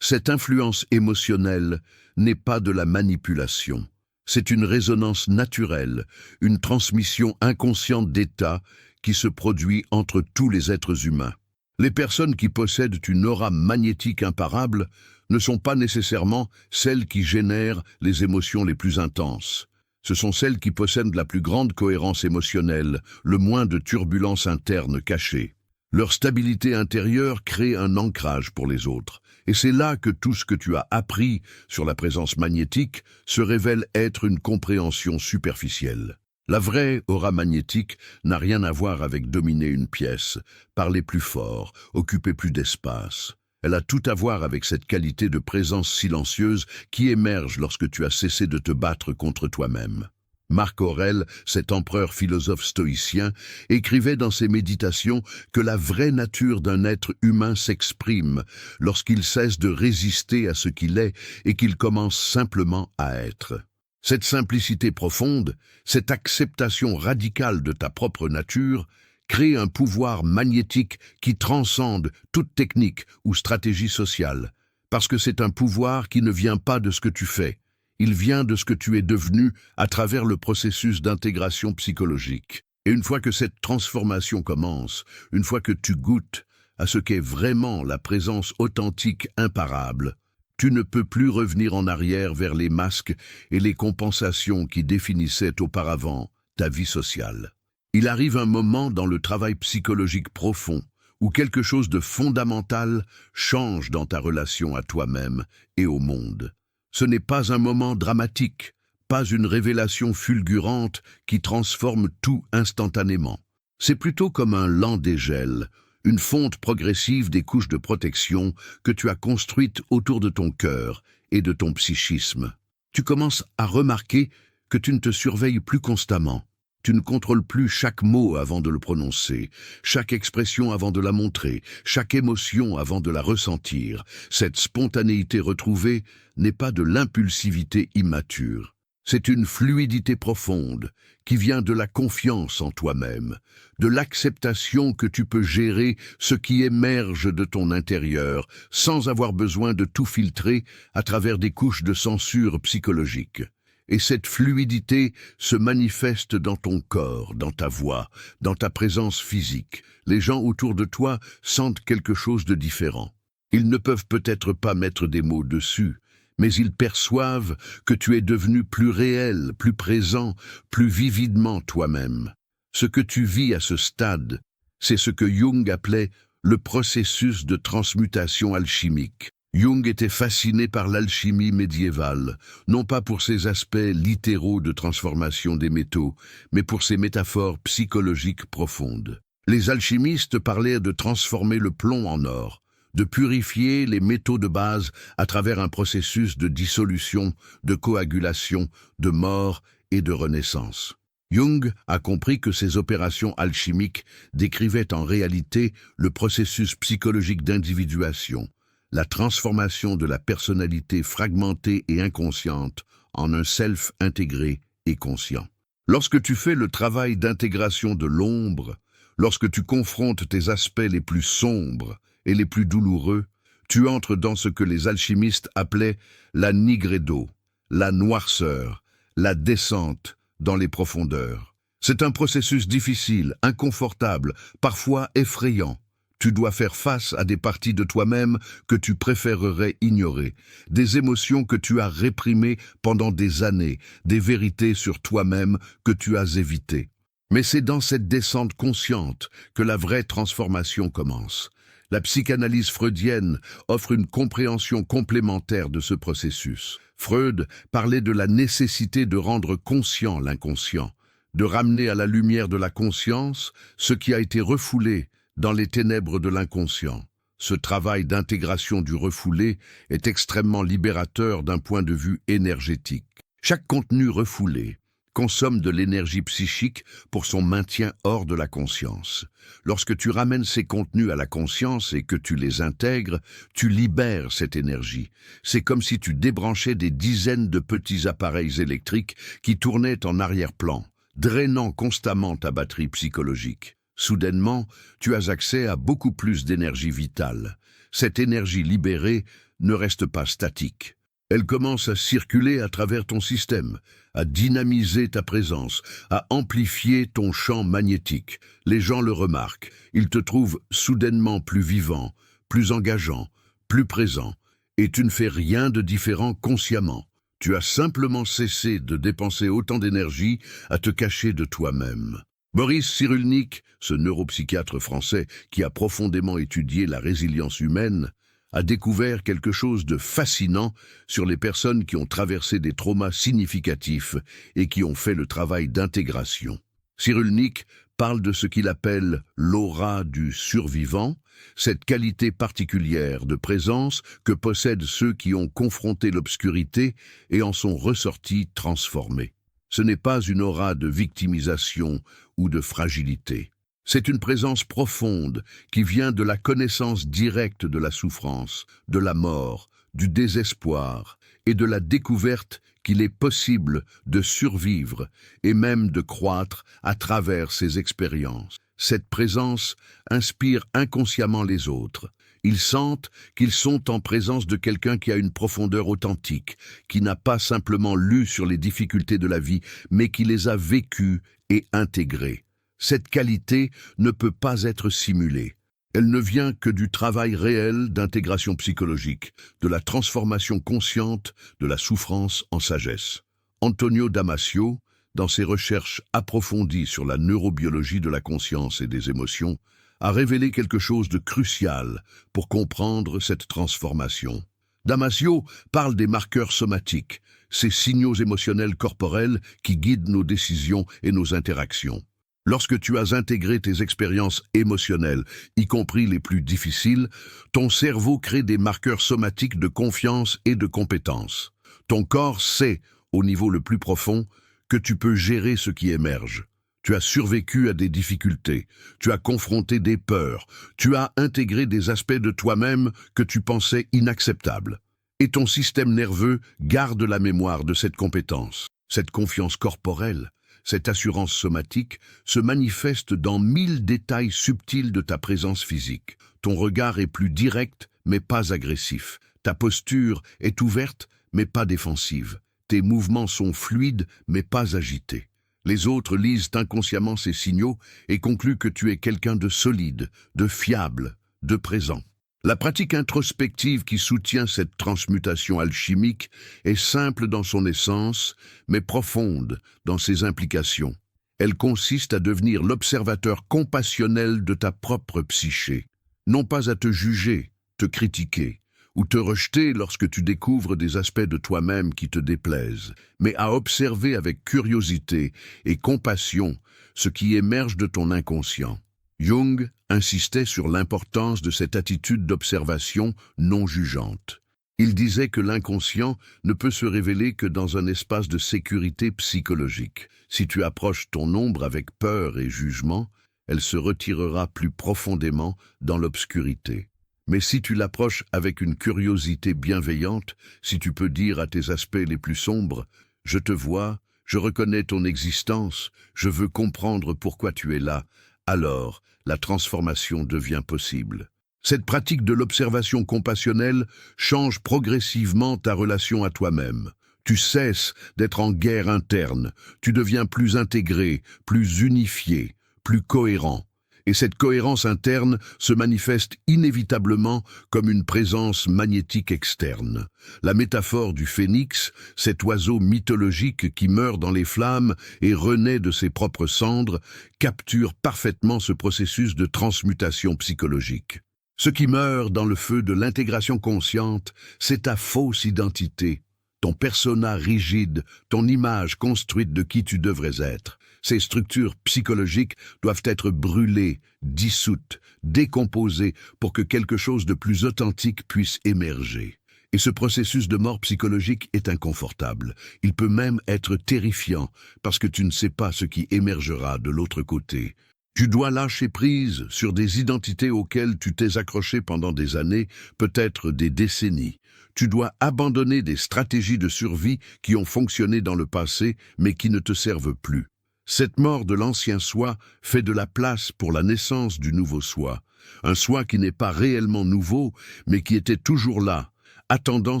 Cette influence émotionnelle n'est pas de la manipulation. C'est une résonance naturelle, une transmission inconsciente d'état qui se produit entre tous les êtres humains. Les personnes qui possèdent une aura magnétique imparable ne sont pas nécessairement celles qui génèrent les émotions les plus intenses. Ce sont celles qui possèdent la plus grande cohérence émotionnelle, le moins de turbulences internes cachées. Leur stabilité intérieure crée un ancrage pour les autres. Et c'est là que tout ce que tu as appris sur la présence magnétique se révèle être une compréhension superficielle. La vraie aura magnétique n'a rien à voir avec dominer une pièce, parler plus fort, occuper plus d'espace. Elle a tout à voir avec cette qualité de présence silencieuse qui émerge lorsque tu as cessé de te battre contre toi-même. Marc Aurèle, cet empereur philosophe stoïcien, écrivait dans ses méditations que la vraie nature d'un être humain s'exprime lorsqu'il cesse de résister à ce qu'il est et qu'il commence simplement à être. Cette simplicité profonde, cette acceptation radicale de ta propre nature, crée un pouvoir magnétique qui transcende toute technique ou stratégie sociale, parce que c'est un pouvoir qui ne vient pas de ce que tu fais, il vient de ce que tu es devenu à travers le processus d'intégration psychologique. Et une fois que cette transformation commence, une fois que tu goûtes à ce qu'est vraiment la présence authentique imparable, tu ne peux plus revenir en arrière vers les masques et les compensations qui définissaient auparavant ta vie sociale. Il arrive un moment dans le travail psychologique profond où quelque chose de fondamental change dans ta relation à toi-même et au monde. Ce n'est pas un moment dramatique, pas une révélation fulgurante qui transforme tout instantanément. C'est plutôt comme un lent dégel, une fonte progressive des couches de protection que tu as construites autour de ton cœur et de ton psychisme. Tu commences à remarquer que tu ne te surveilles plus constamment. Tu ne contrôles plus chaque mot avant de le prononcer, chaque expression avant de la montrer, chaque émotion avant de la ressentir. Cette spontanéité retrouvée n'est pas de l'impulsivité immature. C'est une fluidité profonde qui vient de la confiance en toi-même, de l'acceptation que tu peux gérer ce qui émerge de ton intérieur sans avoir besoin de tout filtrer à travers des couches de censure psychologique. Et cette fluidité se manifeste dans ton corps, dans ta voix, dans ta présence physique. Les gens autour de toi sentent quelque chose de différent. Ils ne peuvent peut-être pas mettre des mots dessus, mais ils perçoivent que tu es devenu plus réel, plus présent, plus vividement toi-même. Ce que tu vis à ce stade, c'est ce que Jung appelait le processus de transmutation alchimique. Jung était fasciné par l'alchimie médiévale, non pas pour ses aspects littéraux de transformation des métaux, mais pour ses métaphores psychologiques profondes. Les alchimistes parlaient de transformer le plomb en or, de purifier les métaux de base à travers un processus de dissolution, de coagulation, de mort et de renaissance. Jung a compris que ces opérations alchimiques décrivaient en réalité le processus psychologique d'individuation, la transformation de la personnalité fragmentée et inconsciente en un self intégré et conscient. Lorsque tu fais le travail d'intégration de l'ombre, lorsque tu confrontes tes aspects les plus sombres et les plus douloureux, tu entres dans ce que les alchimistes appelaient la nigredo, la noirceur, la descente dans les profondeurs. C'est un processus difficile, inconfortable, parfois effrayant. Tu dois faire face à des parties de toi-même que tu préférerais ignorer, des émotions que tu as réprimées pendant des années, des vérités sur toi-même que tu as évitées. Mais c'est dans cette descente consciente que la vraie transformation commence. La psychanalyse freudienne offre une compréhension complémentaire de ce processus. Freud parlait de la nécessité de rendre conscient l'inconscient, de ramener à la lumière de la conscience ce qui a été refoulé dans les ténèbres de l'inconscient. Ce travail d'intégration du refoulé est extrêmement libérateur d'un point de vue énergétique. Chaque contenu refoulé consomme de l'énergie psychique pour son maintien hors de la conscience. Lorsque tu ramènes ces contenus à la conscience et que tu les intègres, tu libères cette énergie. C'est comme si tu débranchais des dizaines de petits appareils électriques qui tournaient en arrière-plan, drainant constamment ta batterie psychologique. Soudainement, tu as accès à beaucoup plus d'énergie vitale. Cette énergie libérée ne reste pas statique. Elle commence à circuler à travers ton système, à dynamiser ta présence, à amplifier ton champ magnétique. Les gens le remarquent. Ils te trouvent soudainement plus vivant, plus engageant, plus présent. Et tu ne fais rien de différent consciemment. Tu as simplement cessé de dépenser autant d'énergie à te cacher de toi-même. Boris Cyrulnik, ce neuropsychiatre français qui a profondément étudié la résilience humaine, a découvert quelque chose de fascinant sur les personnes qui ont traversé des traumas significatifs et qui ont fait le travail d'intégration. Cyrulnik parle de ce qu'il appelle l'aura du survivant, cette qualité particulière de présence que possèdent ceux qui ont confronté l'obscurité et en sont ressortis transformés. Ce n'est pas une aura de victimisation ou de fragilité. C'est une présence profonde qui vient de la connaissance directe de la souffrance, de la mort, du désespoir et de la découverte qu'il est possible de survivre et même de croître à travers ces expériences. Cette présence inspire inconsciemment les autres. Ils sentent qu'ils sont en présence de quelqu'un qui a une profondeur authentique, qui n'a pas simplement lu sur les difficultés de la vie, mais qui les a vécues et intégrées. Cette qualité ne peut pas être simulée. Elle ne vient que du travail réel d'intégration psychologique, de la transformation consciente de la souffrance en sagesse. Antonio Damasio, dans ses recherches approfondies sur la neurobiologie de la conscience et des émotions, a révélé quelque chose de crucial pour comprendre cette transformation. Damasio parle des marqueurs somatiques, ces signaux émotionnels corporels qui guident nos décisions et nos interactions. Lorsque tu as intégré tes expériences émotionnelles, y compris les plus difficiles, ton cerveau crée des marqueurs somatiques de confiance et de compétence. Ton corps sait, au niveau le plus profond, que tu peux gérer ce qui émerge. Tu as survécu à des difficultés, tu as confronté des peurs, tu as intégré des aspects de toi-même que tu pensais inacceptables. Et ton système nerveux garde la mémoire de cette compétence. Cette confiance corporelle, cette assurance somatique se manifeste dans 1000 détails subtils de ta présence physique. Ton regard est plus direct, mais pas agressif. Ta posture est ouverte, mais pas défensive. Tes mouvements sont fluides, mais pas agités. Les autres lisent inconsciemment ces signaux et concluent que tu es quelqu'un de solide, de fiable, de présent. La pratique introspective qui soutient cette transmutation alchimique est simple dans son essence, mais profonde dans ses implications. Elle consiste à devenir l'observateur compassionnel de ta propre psyché, non pas à te juger, te critiquer, ou te rejeter lorsque tu découvres des aspects de toi-même qui te déplaisent, mais à observer avec curiosité et compassion ce qui émerge de ton inconscient. Jung insistait sur l'importance de cette attitude d'observation non jugeante. Il disait que l'inconscient ne peut se révéler que dans un espace de sécurité psychologique. Si tu approches ton ombre avec peur et jugement, elle se retirera plus profondément dans l'obscurité. Mais si tu l'approches avec une curiosité bienveillante, si tu peux dire à tes aspects les plus sombres « Je te vois, je reconnais ton existence, je veux comprendre pourquoi tu es là », alors la transformation devient possible. Cette pratique de l'observation compassionnelle change progressivement ta relation à toi-même. Tu cesses d'être en guerre interne, tu deviens plus intégré, plus unifié, plus cohérent. Et cette cohérence interne se manifeste inévitablement comme une présence magnétique externe. La métaphore du phénix, cet oiseau mythologique qui meurt dans les flammes et renaît de ses propres cendres, capture parfaitement ce processus de transmutation psychologique. Ce qui meurt dans le feu de l'intégration consciente, c'est ta fausse identité, ton persona rigide, ton image construite de qui tu devrais être. Ces structures psychologiques doivent être brûlées, dissoutes, décomposées pour que quelque chose de plus authentique puisse émerger. Et ce processus de mort psychologique est inconfortable. Il peut même être terrifiant parce que tu ne sais pas ce qui émergera de l'autre côté. Tu dois lâcher prise sur des identités auxquelles tu t'es accroché pendant des années, peut-être des décennies. Tu dois abandonner des stratégies de survie qui ont fonctionné dans le passé mais qui ne te servent plus. Cette mort de l'ancien soi fait de la place pour la naissance du nouveau soi, un soi qui n'est pas réellement nouveau, mais qui était toujours là, attendant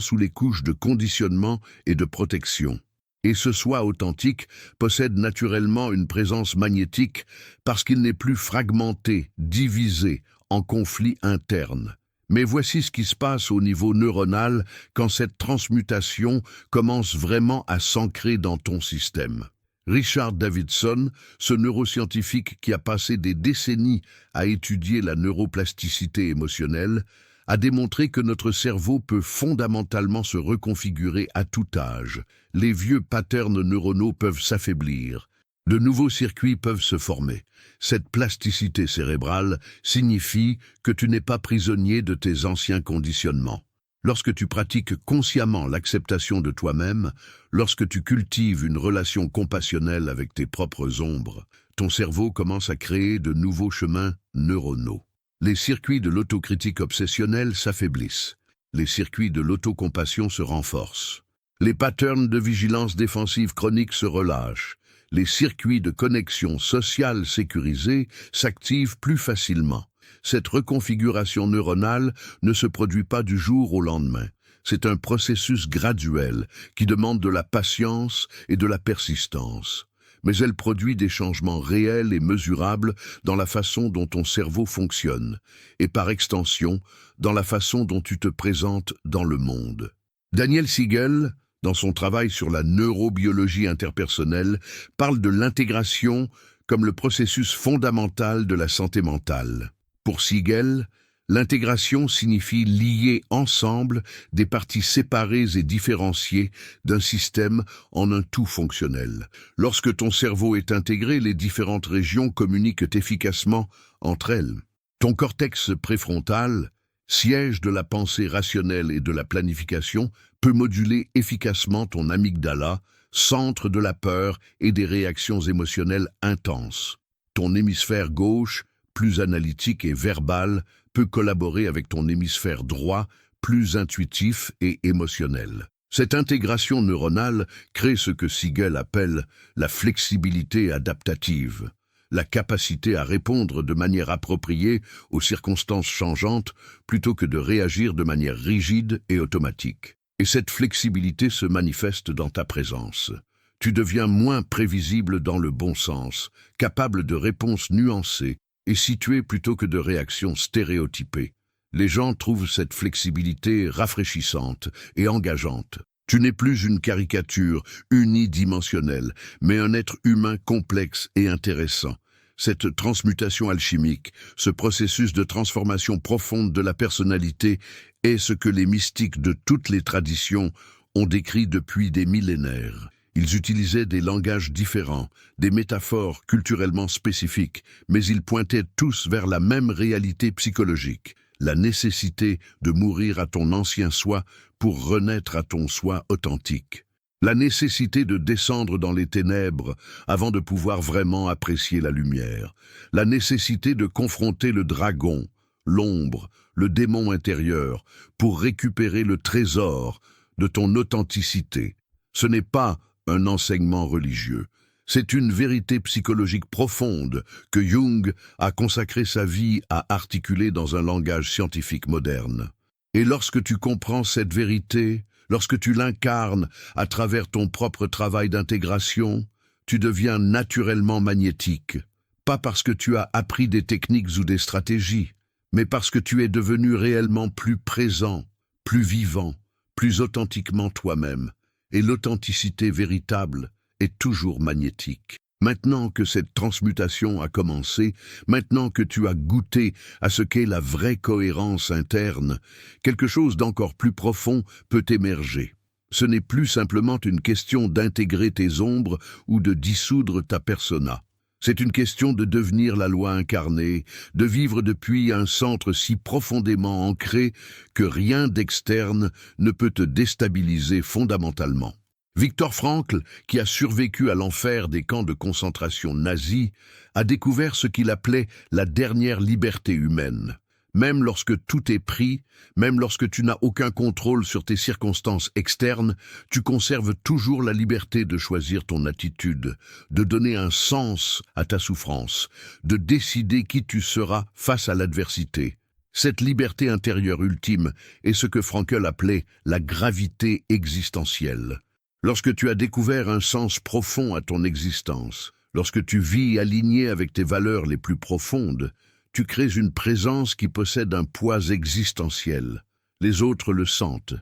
sous les couches de conditionnement et de protection. Et ce soi authentique possède naturellement une présence magnétique parce qu'il n'est plus fragmenté, divisé, en conflit interne. Mais voici ce qui se passe au niveau neuronal quand cette transmutation commence vraiment à s'ancrer dans ton système. Richard Davidson, ce neuroscientifique qui a passé des décennies à étudier la neuroplasticité émotionnelle, a démontré que notre cerveau peut fondamentalement se reconfigurer à tout âge. Les vieux patterns neuronaux peuvent s'affaiblir. De nouveaux circuits peuvent se former. Cette plasticité cérébrale signifie que tu n'es pas prisonnier de tes anciens conditionnements. Lorsque tu pratiques consciemment l'acceptation de toi-même, lorsque tu cultives une relation compassionnelle avec tes propres ombres, ton cerveau commence à créer de nouveaux chemins neuronaux. Les circuits de l'autocritique obsessionnelle s'affaiblissent. Les circuits de l'autocompassion se renforcent. Les patterns de vigilance défensive chronique se relâchent. Les circuits de connexion sociale sécurisés s'activent plus facilement. Cette reconfiguration neuronale ne se produit pas du jour au lendemain. C'est un processus graduel qui demande de la patience et de la persistance. Mais elle produit des changements réels et mesurables dans la façon dont ton cerveau fonctionne, et par extension, dans la façon dont tu te présentes dans le monde. Daniel Siegel, dans son travail sur la neurobiologie interpersonnelle, parle de l'intégration comme le processus fondamental de la santé mentale. Pour Siegel, L'intégration signifie lier ensemble des parties séparées et différenciées d'un système en un tout fonctionnel. Lorsque ton cerveau est intégré, les différentes régions communiquent efficacement entre elles. Ton cortex préfrontal, siège de la pensée rationnelle et de la planification, peut moduler efficacement ton amygdala, centre de la peur et des réactions émotionnelles intenses. Ton hémisphère gauche, plus analytique et verbal, peut collaborer avec ton hémisphère droit, plus intuitif et émotionnel. Cette intégration neuronale crée ce que Siegel appelle la flexibilité adaptative, la capacité à répondre de manière appropriée aux circonstances changeantes plutôt que de réagir de manière rigide et automatique. Et cette flexibilité se manifeste dans ta présence. Tu deviens moins prévisible dans le bon sens, capable de réponses nuancées et situées plutôt que de réactions stéréotypées. Les gens trouvent cette flexibilité rafraîchissante et engageante. Tu n'es plus une caricature unidimensionnelle, mais un être humain complexe et intéressant. Cette transmutation alchimique, ce processus de transformation profonde de la personnalité est ce que les mystiques de toutes les traditions ont décrit depuis des millénaires. Ils utilisaient des langages différents, des métaphores culturellement spécifiques, mais ils pointaient tous vers la même réalité psychologique, la nécessité de mourir à ton ancien soi pour renaître à ton soi authentique. La nécessité de descendre dans les ténèbres avant de pouvoir vraiment apprécier la lumière. La nécessité de confronter le dragon, l'ombre, le démon intérieur pour récupérer le trésor de ton authenticité. Ce n'est pas un enseignement religieux. C'est une vérité psychologique profonde que Jung a consacré sa vie à articuler dans un langage scientifique moderne. Et lorsque tu comprends cette vérité, lorsque tu l'incarnes à travers ton propre travail d'intégration, tu deviens naturellement magnétique. Pas parce que tu as appris des techniques ou des stratégies, mais parce que tu es devenu réellement plus présent, plus vivant, plus authentiquement toi-même. Et l'authenticité véritable est toujours magnétique. Maintenant que cette transmutation a commencé, maintenant que tu as goûté à ce qu'est la vraie cohérence interne, quelque chose d'encore plus profond peut émerger. Ce n'est plus simplement une question d'intégrer tes ombres ou de dissoudre ta persona. C'est une question de devenir la loi incarnée, de vivre depuis un centre si profondément ancré que rien d'externe ne peut te déstabiliser fondamentalement. Viktor Frankl, qui a survécu à l'enfer des camps de concentration nazis, a découvert ce qu'il appelait la dernière liberté humaine. Même lorsque tout est pris, même lorsque tu n'as aucun contrôle sur tes circonstances externes, tu conserves toujours la liberté de choisir ton attitude, de donner un sens à ta souffrance, de décider qui tu seras face à l'adversité. Cette liberté intérieure ultime est ce que Frankl appelait la gravité existentielle. Lorsque tu as découvert un sens profond à ton existence, lorsque tu vis aligné avec tes valeurs les plus profondes, tu crées une présence qui possède un poids existentiel. Les autres le sentent.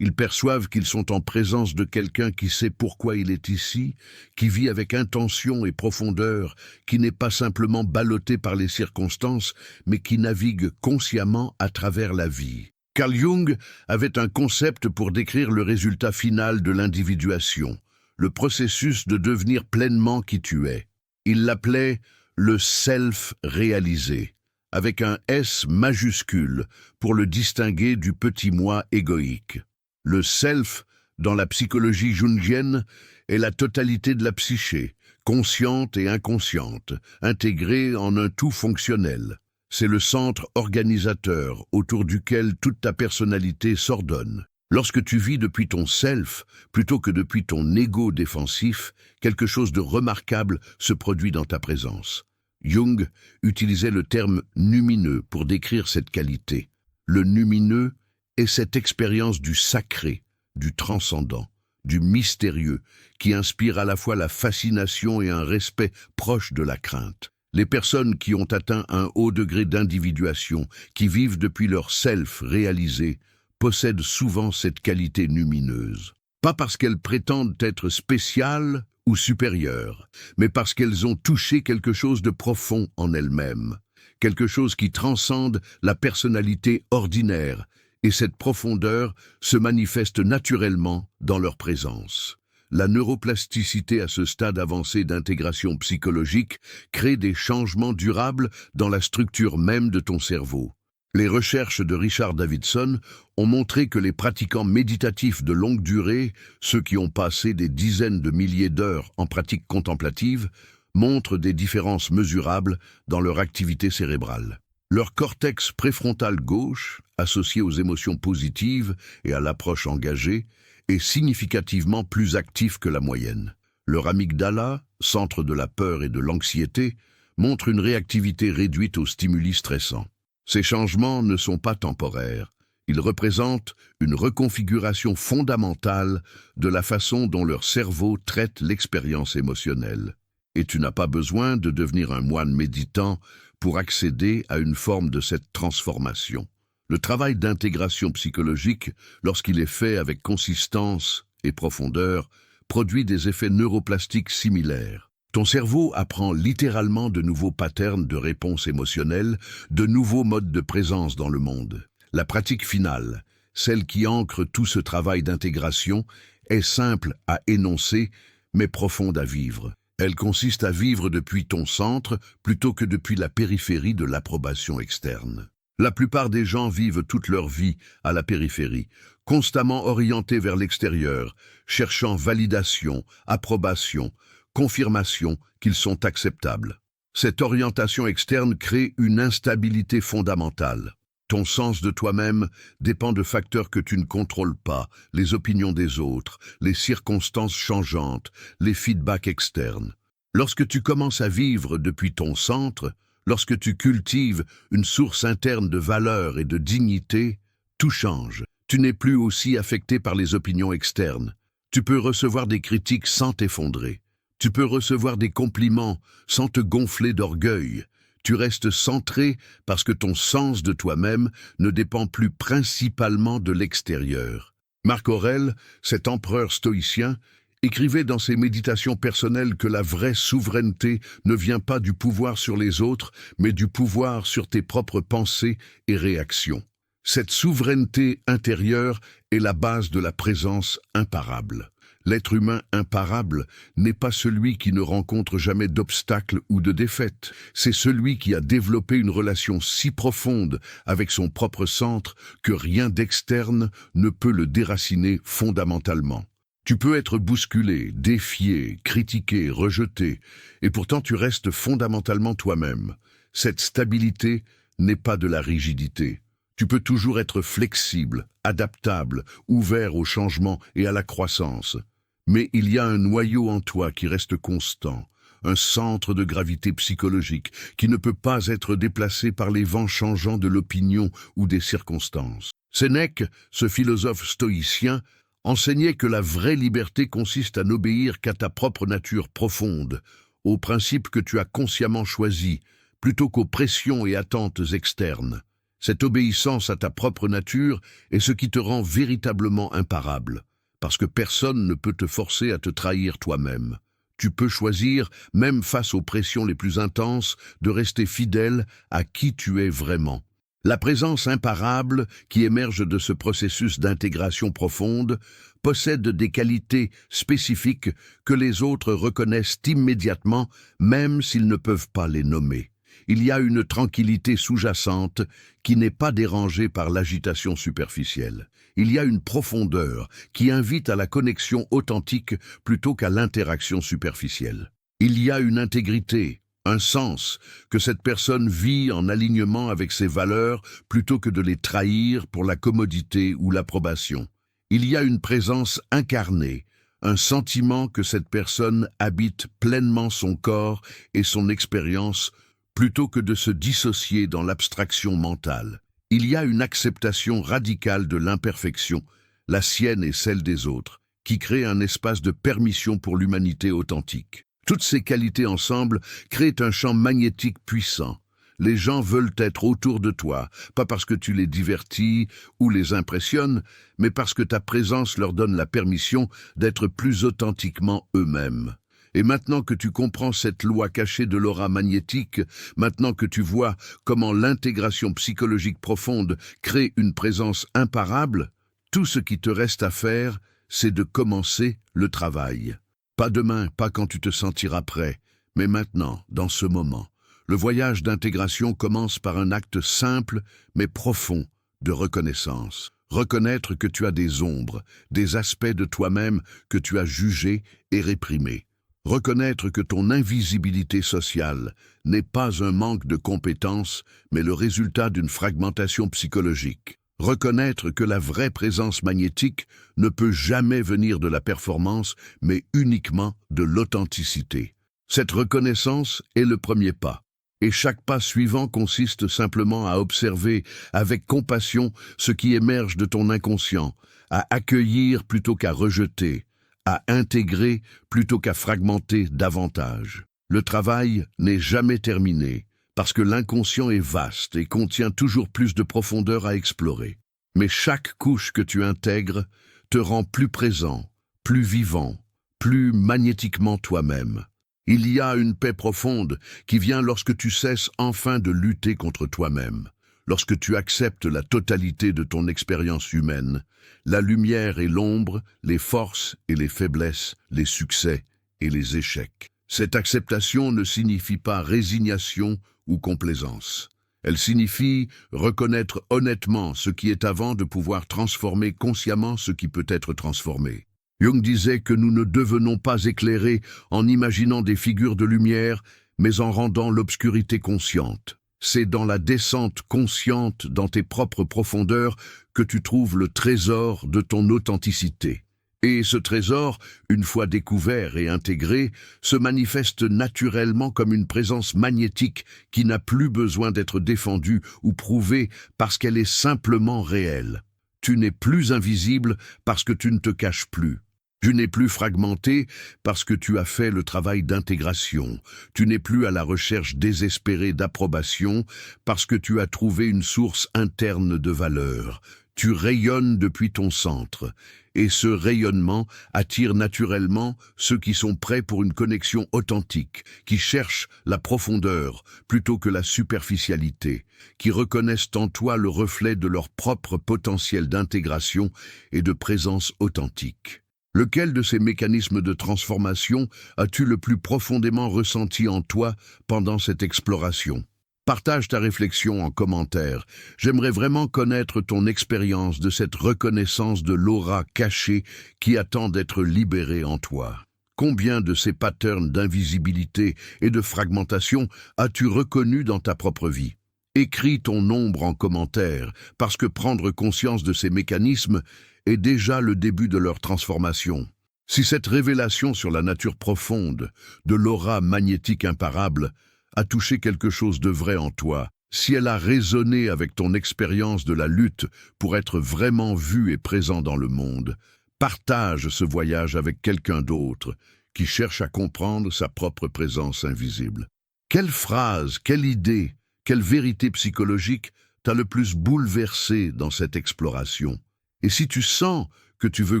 Ils perçoivent qu'ils sont en présence de quelqu'un qui sait pourquoi il est ici, qui vit avec intention et profondeur, qui n'est pas simplement ballotté par les circonstances, mais qui navigue consciemment à travers la vie. Carl Jung avait un concept pour décrire le résultat final de l'individuation, le processus de devenir pleinement qui tu es. Il l'appelait le self réalisé, avec un S majuscule pour le distinguer du petit moi égoïque. Le self, dans la psychologie jungienne, est la totalité de la psyché, consciente et inconsciente, intégrée en un tout fonctionnel. C'est le centre organisateur autour duquel toute ta personnalité s'ordonne. Lorsque tu vis depuis ton self, plutôt que depuis ton ego défensif, quelque chose de remarquable se produit dans ta présence. Jung utilisait le terme numineux pour décrire cette qualité. Le numineux est cette expérience du sacré, du transcendant, du mystérieux, qui inspire à la fois la fascination et un respect proche de la crainte. Les personnes qui ont atteint un haut degré d'individuation, qui vivent depuis leur self réalisé, possèdent souvent cette qualité lumineuse. Pas parce qu'elles prétendent être spéciales ou supérieures, mais parce qu'elles ont touché quelque chose de profond en elles-mêmes. quelque chose qui transcende la personnalité ordinaire, et cette profondeur se manifeste naturellement dans leur présence. La neuroplasticité à ce stade avancé d'intégration psychologique crée des changements durables dans la structure même de ton cerveau. Les recherches de Richard Davidson ont montré que les pratiquants méditatifs de longue durée, ceux qui ont passé des dizaines de milliers d'heures en pratique contemplative, montrent des différences mesurables dans leur activité cérébrale. Leur cortex préfrontal gauche, associé aux émotions positives et à l'approche engagée, est significativement plus actif que la moyenne. Leur amygdala, centre de la peur et de l'anxiété, montre une réactivité réduite aux stimuli stressants. Ces changements ne sont pas temporaires. Ils représentent une reconfiguration fondamentale de la façon dont leur cerveau traite l'expérience émotionnelle. Et tu n'as pas besoin de devenir un moine méditant pour accéder à une forme de cette transformation. Le travail d'intégration psychologique, lorsqu'il est fait avec consistance et profondeur, produit des effets neuroplastiques similaires. Ton cerveau apprend littéralement de nouveaux patterns de réponse émotionnelle, de nouveaux modes de présence dans le monde. La pratique finale, celle qui ancre tout ce travail d'intégration, est simple à énoncer, mais profonde à vivre. Elle consiste à vivre depuis ton centre plutôt que depuis la périphérie de l'approbation externe. La plupart des gens vivent toute leur vie à la périphérie, constamment orientés vers l'extérieur, cherchant validation, approbation, confirmation qu'ils sont acceptables. Cette orientation externe crée une instabilité fondamentale. Ton sens de toi-même dépend de facteurs que tu ne contrôles pas, les opinions des autres, les circonstances changeantes, les feedbacks externes. Lorsque tu commences à vivre depuis ton centre, lorsque tu cultives une source interne de valeur et de dignité, tout change. Tu n'es plus aussi affecté par les opinions externes. Tu peux recevoir des critiques sans t'effondrer. Tu peux recevoir des compliments sans te gonfler d'orgueil. Tu restes centré parce que ton sens de toi-même ne dépend plus principalement de l'extérieur. Marc Aurèle, cet empereur stoïcien, écrivait dans ses méditations personnelles que la vraie souveraineté ne vient pas du pouvoir sur les autres, mais du pouvoir sur tes propres pensées et réactions. Cette souveraineté intérieure est la base de la présence imparable. L'être humain imparable n'est pas celui qui ne rencontre jamais d'obstacles ou de défaites. C'est celui qui a développé une relation si profonde avec son propre centre que rien d'externe ne peut le déraciner fondamentalement. Tu peux être bousculé, défié, critiqué, rejeté, et pourtant tu restes fondamentalement toi-même. Cette stabilité n'est pas de la rigidité. Tu peux toujours être flexible, adaptable, ouvert au changement et à la croissance. Mais il y a un noyau en toi qui reste constant, un centre de gravité psychologique qui ne peut pas être déplacé par les vents changeants de l'opinion ou des circonstances. Sénèque, ce philosophe stoïcien, enseignait que la vraie liberté consiste à n'obéir qu'à ta propre nature profonde, aux principes que tu as consciemment choisis, plutôt qu'aux pressions et attentes externes. Cette obéissance à ta propre nature est ce qui te rend véritablement imparable, parce que personne ne peut te forcer à te trahir toi-même. Tu peux choisir, même face aux pressions les plus intenses, de rester fidèle à qui tu es vraiment. La présence imparable qui émerge de ce processus d'intégration profonde possède des qualités spécifiques que les autres reconnaissent immédiatement, même s'ils ne peuvent pas les nommer. Il y a une tranquillité sous-jacente qui n'est pas dérangée par l'agitation superficielle. Il y a une profondeur qui invite à la connexion authentique plutôt qu'à l'interaction superficielle. Il y a une intégrité, un sens, que cette personne vit en alignement avec ses valeurs plutôt que de les trahir pour la commodité ou l'approbation. Il y a une présence incarnée, un sentiment que cette personne habite pleinement son corps et son expérience plutôt que de se dissocier dans l'abstraction mentale. Il y a une acceptation radicale de l'imperfection, la sienne et celle des autres, qui crée un espace de permission pour l'humanité authentique. Toutes ces qualités ensemble créent un champ magnétique puissant. Les gens veulent être autour de toi, pas parce que tu les divertis ou les impressionnes, mais parce que ta présence leur donne la permission d'être plus authentiquement eux-mêmes. Et maintenant que tu comprends cette loi cachée de l'aura magnétique, maintenant que tu vois comment l'intégration psychologique profonde crée une présence imparable, tout ce qui te reste à faire, c'est de commencer le travail. Pas demain, pas quand tu te sentiras prêt, mais maintenant, dans ce moment. Le voyage d'intégration commence par un acte simple mais profond de reconnaissance. Reconnaître que tu as des ombres, des aspects de toi-même que tu as jugés et réprimés. Reconnaître que ton invisibilité sociale n'est pas un manque de compétences, mais le résultat d'une fragmentation psychologique. Reconnaître que la vraie présence magnétique ne peut jamais venir de la performance, mais uniquement de l'authenticité. Cette reconnaissance est le premier pas. Et chaque pas suivant consiste simplement à observer avec compassion ce qui émerge de ton inconscient, à accueillir plutôt qu'à rejeter, à intégrer plutôt qu'à fragmenter davantage. Le travail n'est jamais terminé, parce que l'inconscient est vaste et contient toujours plus de profondeur à explorer. Mais chaque couche que tu intègres te rend plus présent, plus vivant, plus magnétiquement toi-même. Il y a une paix profonde qui vient lorsque tu cesses enfin de lutter contre toi-même, lorsque tu acceptes la totalité de ton expérience humaine, la lumière et l'ombre, les forces et les faiblesses, les succès et les échecs. Cette acceptation ne signifie pas résignation ou complaisance. Elle signifie reconnaître honnêtement ce qui est avant de pouvoir transformer consciemment ce qui peut être transformé. Jung disait que nous ne devenons pas éclairer en imaginant des figures de lumière, mais en rendant l'obscurité consciente. C'est dans la descente consciente dans tes propres profondeurs que tu trouves le trésor de ton authenticité. Et ce trésor, une fois découvert et intégré, se manifeste naturellement comme une présence magnétique qui n'a plus besoin d'être défendue ou prouvée parce qu'elle est simplement réelle. Tu n'es plus invisible parce que tu ne te caches plus. Tu n'es plus fragmenté parce que tu as fait le travail d'intégration. Tu n'es plus à la recherche désespérée d'approbation parce que tu as trouvé une source interne de valeur. Tu rayonnes depuis ton centre. Et ce rayonnement attire naturellement ceux qui sont prêts pour une connexion authentique, qui cherchent la profondeur plutôt que la superficialité, qui reconnaissent en toi le reflet de leur propre potentiel d'intégration et de présence authentique. Lequel de ces mécanismes de transformation as-tu le plus profondément ressenti en toi pendant cette exploration? Partage ta réflexion en commentaire. J'aimerais vraiment connaître ton expérience de cette reconnaissance de l'aura cachée qui attend d'être libérée en toi. Combien de ces patterns d'invisibilité et de fragmentation as-tu reconnu dans ta propre vie? Écris ton nombre en commentaire, parce que prendre conscience de ces mécanismes est déjà le début de leur transformation. Si cette révélation sur la nature profonde de l'aura magnétique imparable a touché quelque chose de vrai en toi, si elle a résonné avec ton expérience de la lutte pour être vraiment vu et présent dans le monde, partage ce voyage avec quelqu'un d'autre qui cherche à comprendre sa propre présence invisible. Quelle phrase, quelle idée, quelle vérité psychologique t'a le plus bouleversé dans cette exploration? Et si tu sens que tu veux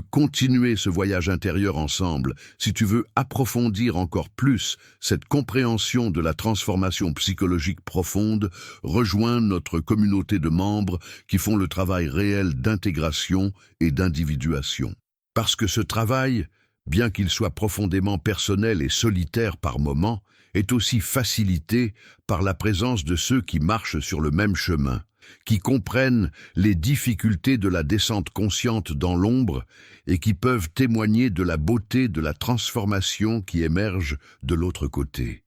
continuer ce voyage intérieur ensemble, si tu veux approfondir encore plus cette compréhension de la transformation psychologique profonde, rejoins notre communauté de membres qui font le travail réel d'intégration et d'individuation. Parce que ce travail, bien qu'il soit profondément personnel et solitaire par moments, est aussi facilité par la présence de ceux qui marchent sur le même chemin, qui comprennent les difficultés de la descente consciente dans l'ombre et qui peuvent témoigner de la beauté de la transformation qui émerge de l'autre côté.